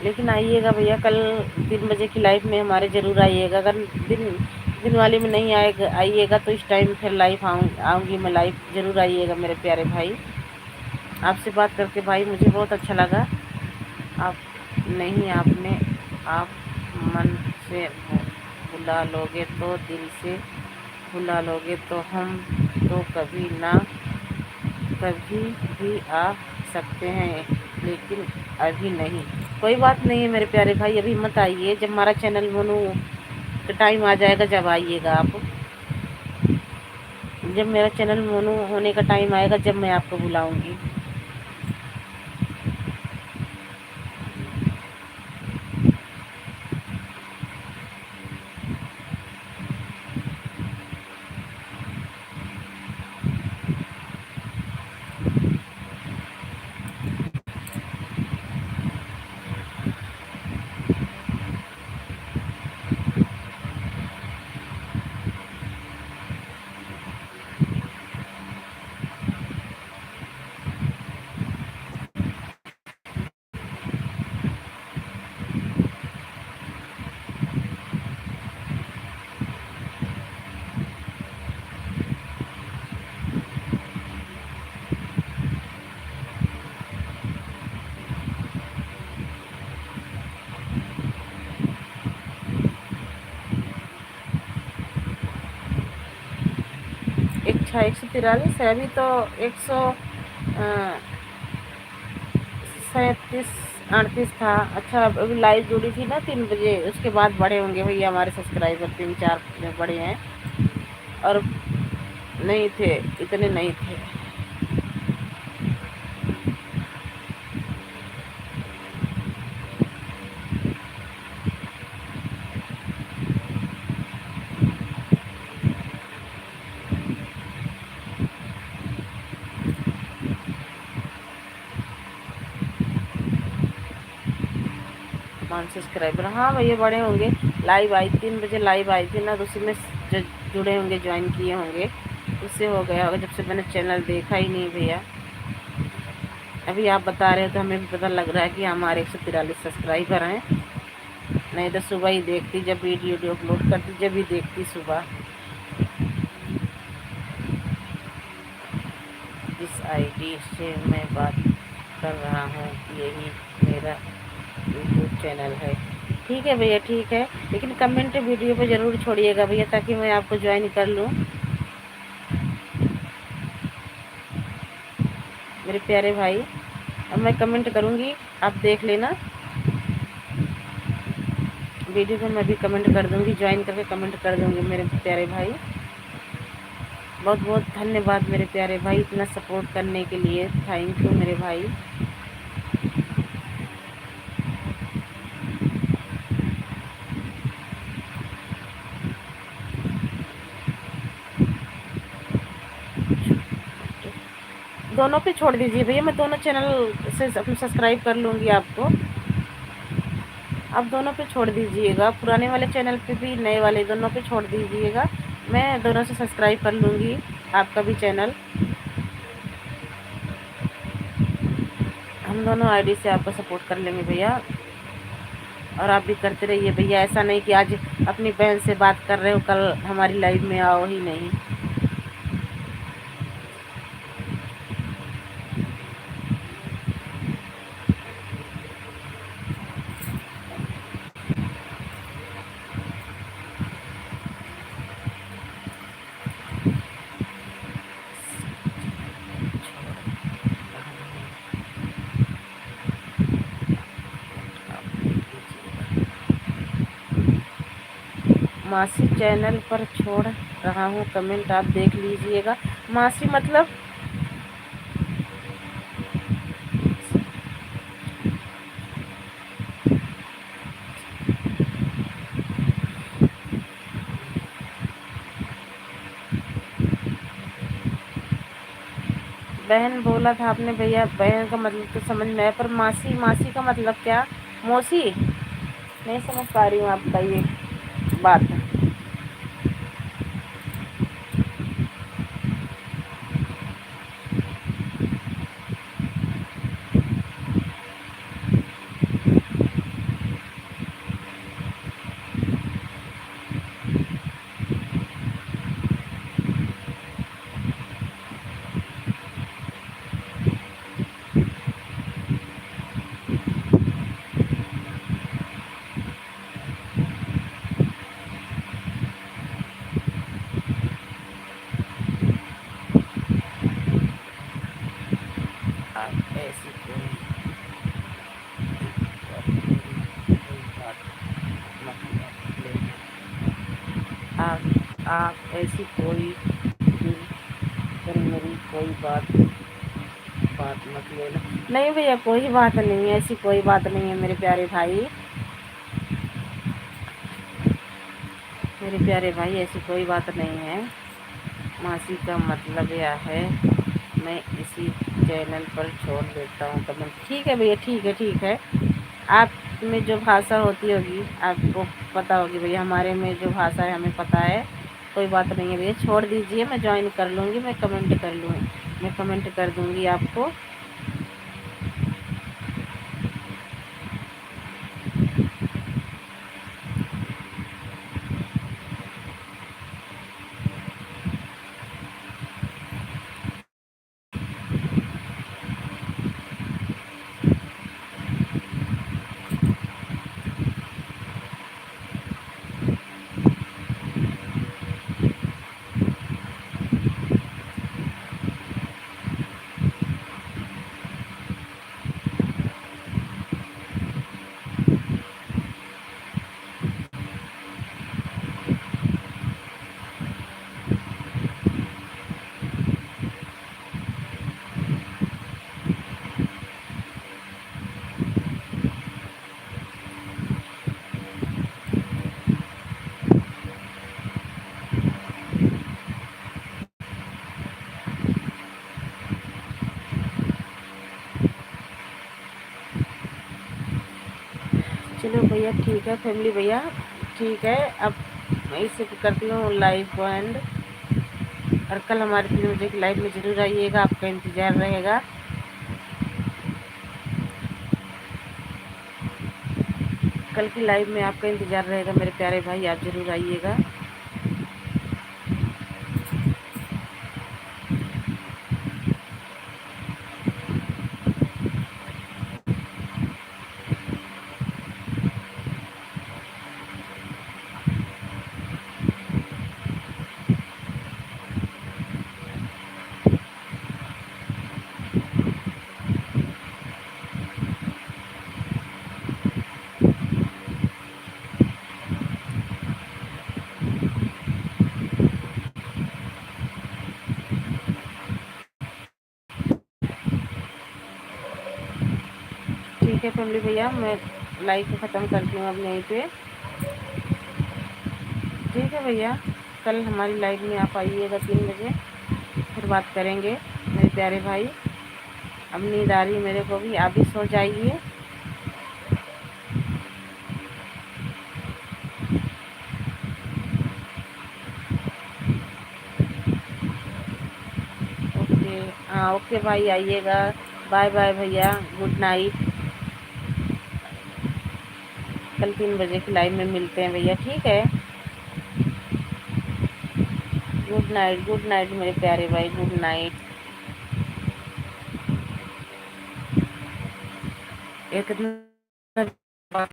लेकिन आइएगा भैया, कल 3 बजे की लाइव में हमारे ज़रूर आइएगा। अगर दिन दिन वाले में नहीं आइएगा तो इस टाइम फिर लाइव आऊँगी मैं लाइव, ज़रूर आइएगा मेरे प्यारे भाई। आपसे बात करके भाई मुझे बहुत अच्छा लगा। आप नहीं, आप मन से बुला लोगे तो दिल से बुला लोगे तो हम तो कभी भी आ सकते हैं, लेकिन अभी नहीं। कोई बात नहीं है मेरे प्यारे भाई, अभी मत आइए, जब हमारा चैनल मोनू का टाइम आ जाएगा जब आइएगा आप। जब मेरा चैनल मोनू होने का टाइम आएगा जब मैं आपको बुलाऊंगी। अच्छा 143 है, अभी तो 137 38 था। अच्छा अभी लाइव जुड़ी थी ना 3 बजे, उसके बाद बढ़े होंगे भैया हमारे सब्सक्राइबर, 3 4 बढ़े हैं, और नहीं थे, इतने नहीं थे। सब्सक्राइबर हाँ भैया बड़े होंगे। लाइव आई 3 बजे लाइव आई थी ना, तो उसी में जो जुड़े होंगे, ज्वाइन किए होंगे, उससे हो गया होगा। जब से मैंने चैनल देखा ही नहीं भैया, अभी आप बता रहे हो तो हमें भी पता लग रहा है कि हमारे 143 सब्सक्राइबर हैं। नहीं तो सुबह ही देखती, जब वीडियो अपलोड करती जब ही देखती सुबह। जिस आईडी से मैं बात कर रहा हूँ यही मेरा यूट्यूब चैनल है। ठीक है भैया ठीक है, लेकिन कमेंट वीडियो पे ज़रूर छोड़िएगा भैया, ताकि मैं आपको ज्वाइन कर लूँ मेरे प्यारे भाई। अब मैं कमेंट करूँगी, आप देख लेना वीडियो पे, मैं भी कमेंट कर दूँगी, ज्वाइन करके कमेंट कर दूँगी मेरे प्यारे भाई। बहुत बहुत धन्यवाद मेरे प्यारे भाई, इतना सपोर्ट करने के लिए, थैंक यू मेरे भाई। दोनों पे छोड़ दीजिए भैया, मैं दोनों चैनल से सब्सक्राइब कर लूँगी आपको। आप दोनों पे छोड़ दीजिएगा, पुराने वाले चैनल पे भी नए वाले दोनों पे छोड़ दीजिएगा, मैं दोनों से सब्सक्राइब कर लूँगी आपका भी चैनल। हम दोनों आईडी से आपको सपोर्ट कर लेंगे भैया, और आप भी करते रहिए भैया। ऐसा नहीं कि आज अपनी बहन से बात कर रहे हो, कल हमारी लाइव में आओ ही नहीं। मासी चैनल पर छोड़ रहा हूँ कमेंट, आप देख लीजिएगा। मासी मतलब बहन बोला था आपने भैया, बहन का मतलब तो समझ में आया, पर मासी, मासी का मतलब क्या? मौसी? नहीं समझ पा रही हूँ आपका ये बात। आप ऐसी कोई दिल पर मेरी कोई बात बात मत लेना। नहीं भैया, कोई बात नहीं है, ऐसी कोई बात नहीं है मेरे प्यारे भाई। मेरे प्यारे भाई, ऐसी कोई बात नहीं है। मासी का मतलब यह है मैं इसी चैनल पर छोड़ देता हूँ कमेंट। ठीक है भैया, ठीक है, ठीक है। आप में जो भाषा होती होगी आपको पता होगी भैया, हमारे में जो भाषा है हमें पता है। कोई बात नहीं है भैया, छोड़ दीजिए, मैं ज्वाइन कर लूँगी, मैं कमेंट कर लूँगी, मैं कमेंट कर दूँगी आपको। चलो भैया, ठीक है फैमिली भैया, ठीक है। अब मैं इसे करती हूँ लाइव को एंड। और कल हमारे 3 बजे की लाइव में ज़रूर आइएगा, आपका इंतज़ार रहेगा। कल की लाइव में आपका इंतज़ार रहेगा मेरे प्यारे भाई, आप ज़रूर आइएगा। ठीक है फैमिली भैया, मैं लाइव को ख़त्म करती हूँ अब यहीं पे। ठीक है भैया, कल हमारी लाइव में आप आइएगा 3 बजे, फिर बात करेंगे मेरे प्यारे भाई। अब नींद आ रही मेरे को भी, आप भी सो जाइए। ओके, हाँ ओके भाई, आइएगा। बाय बाय भैया, गुड नाइट। कल 3 बजे की लाइव में मिलते हैं भैया, ठीक है। गुड नाइट मेरे प्यारे भाई, गुड नाइट। एक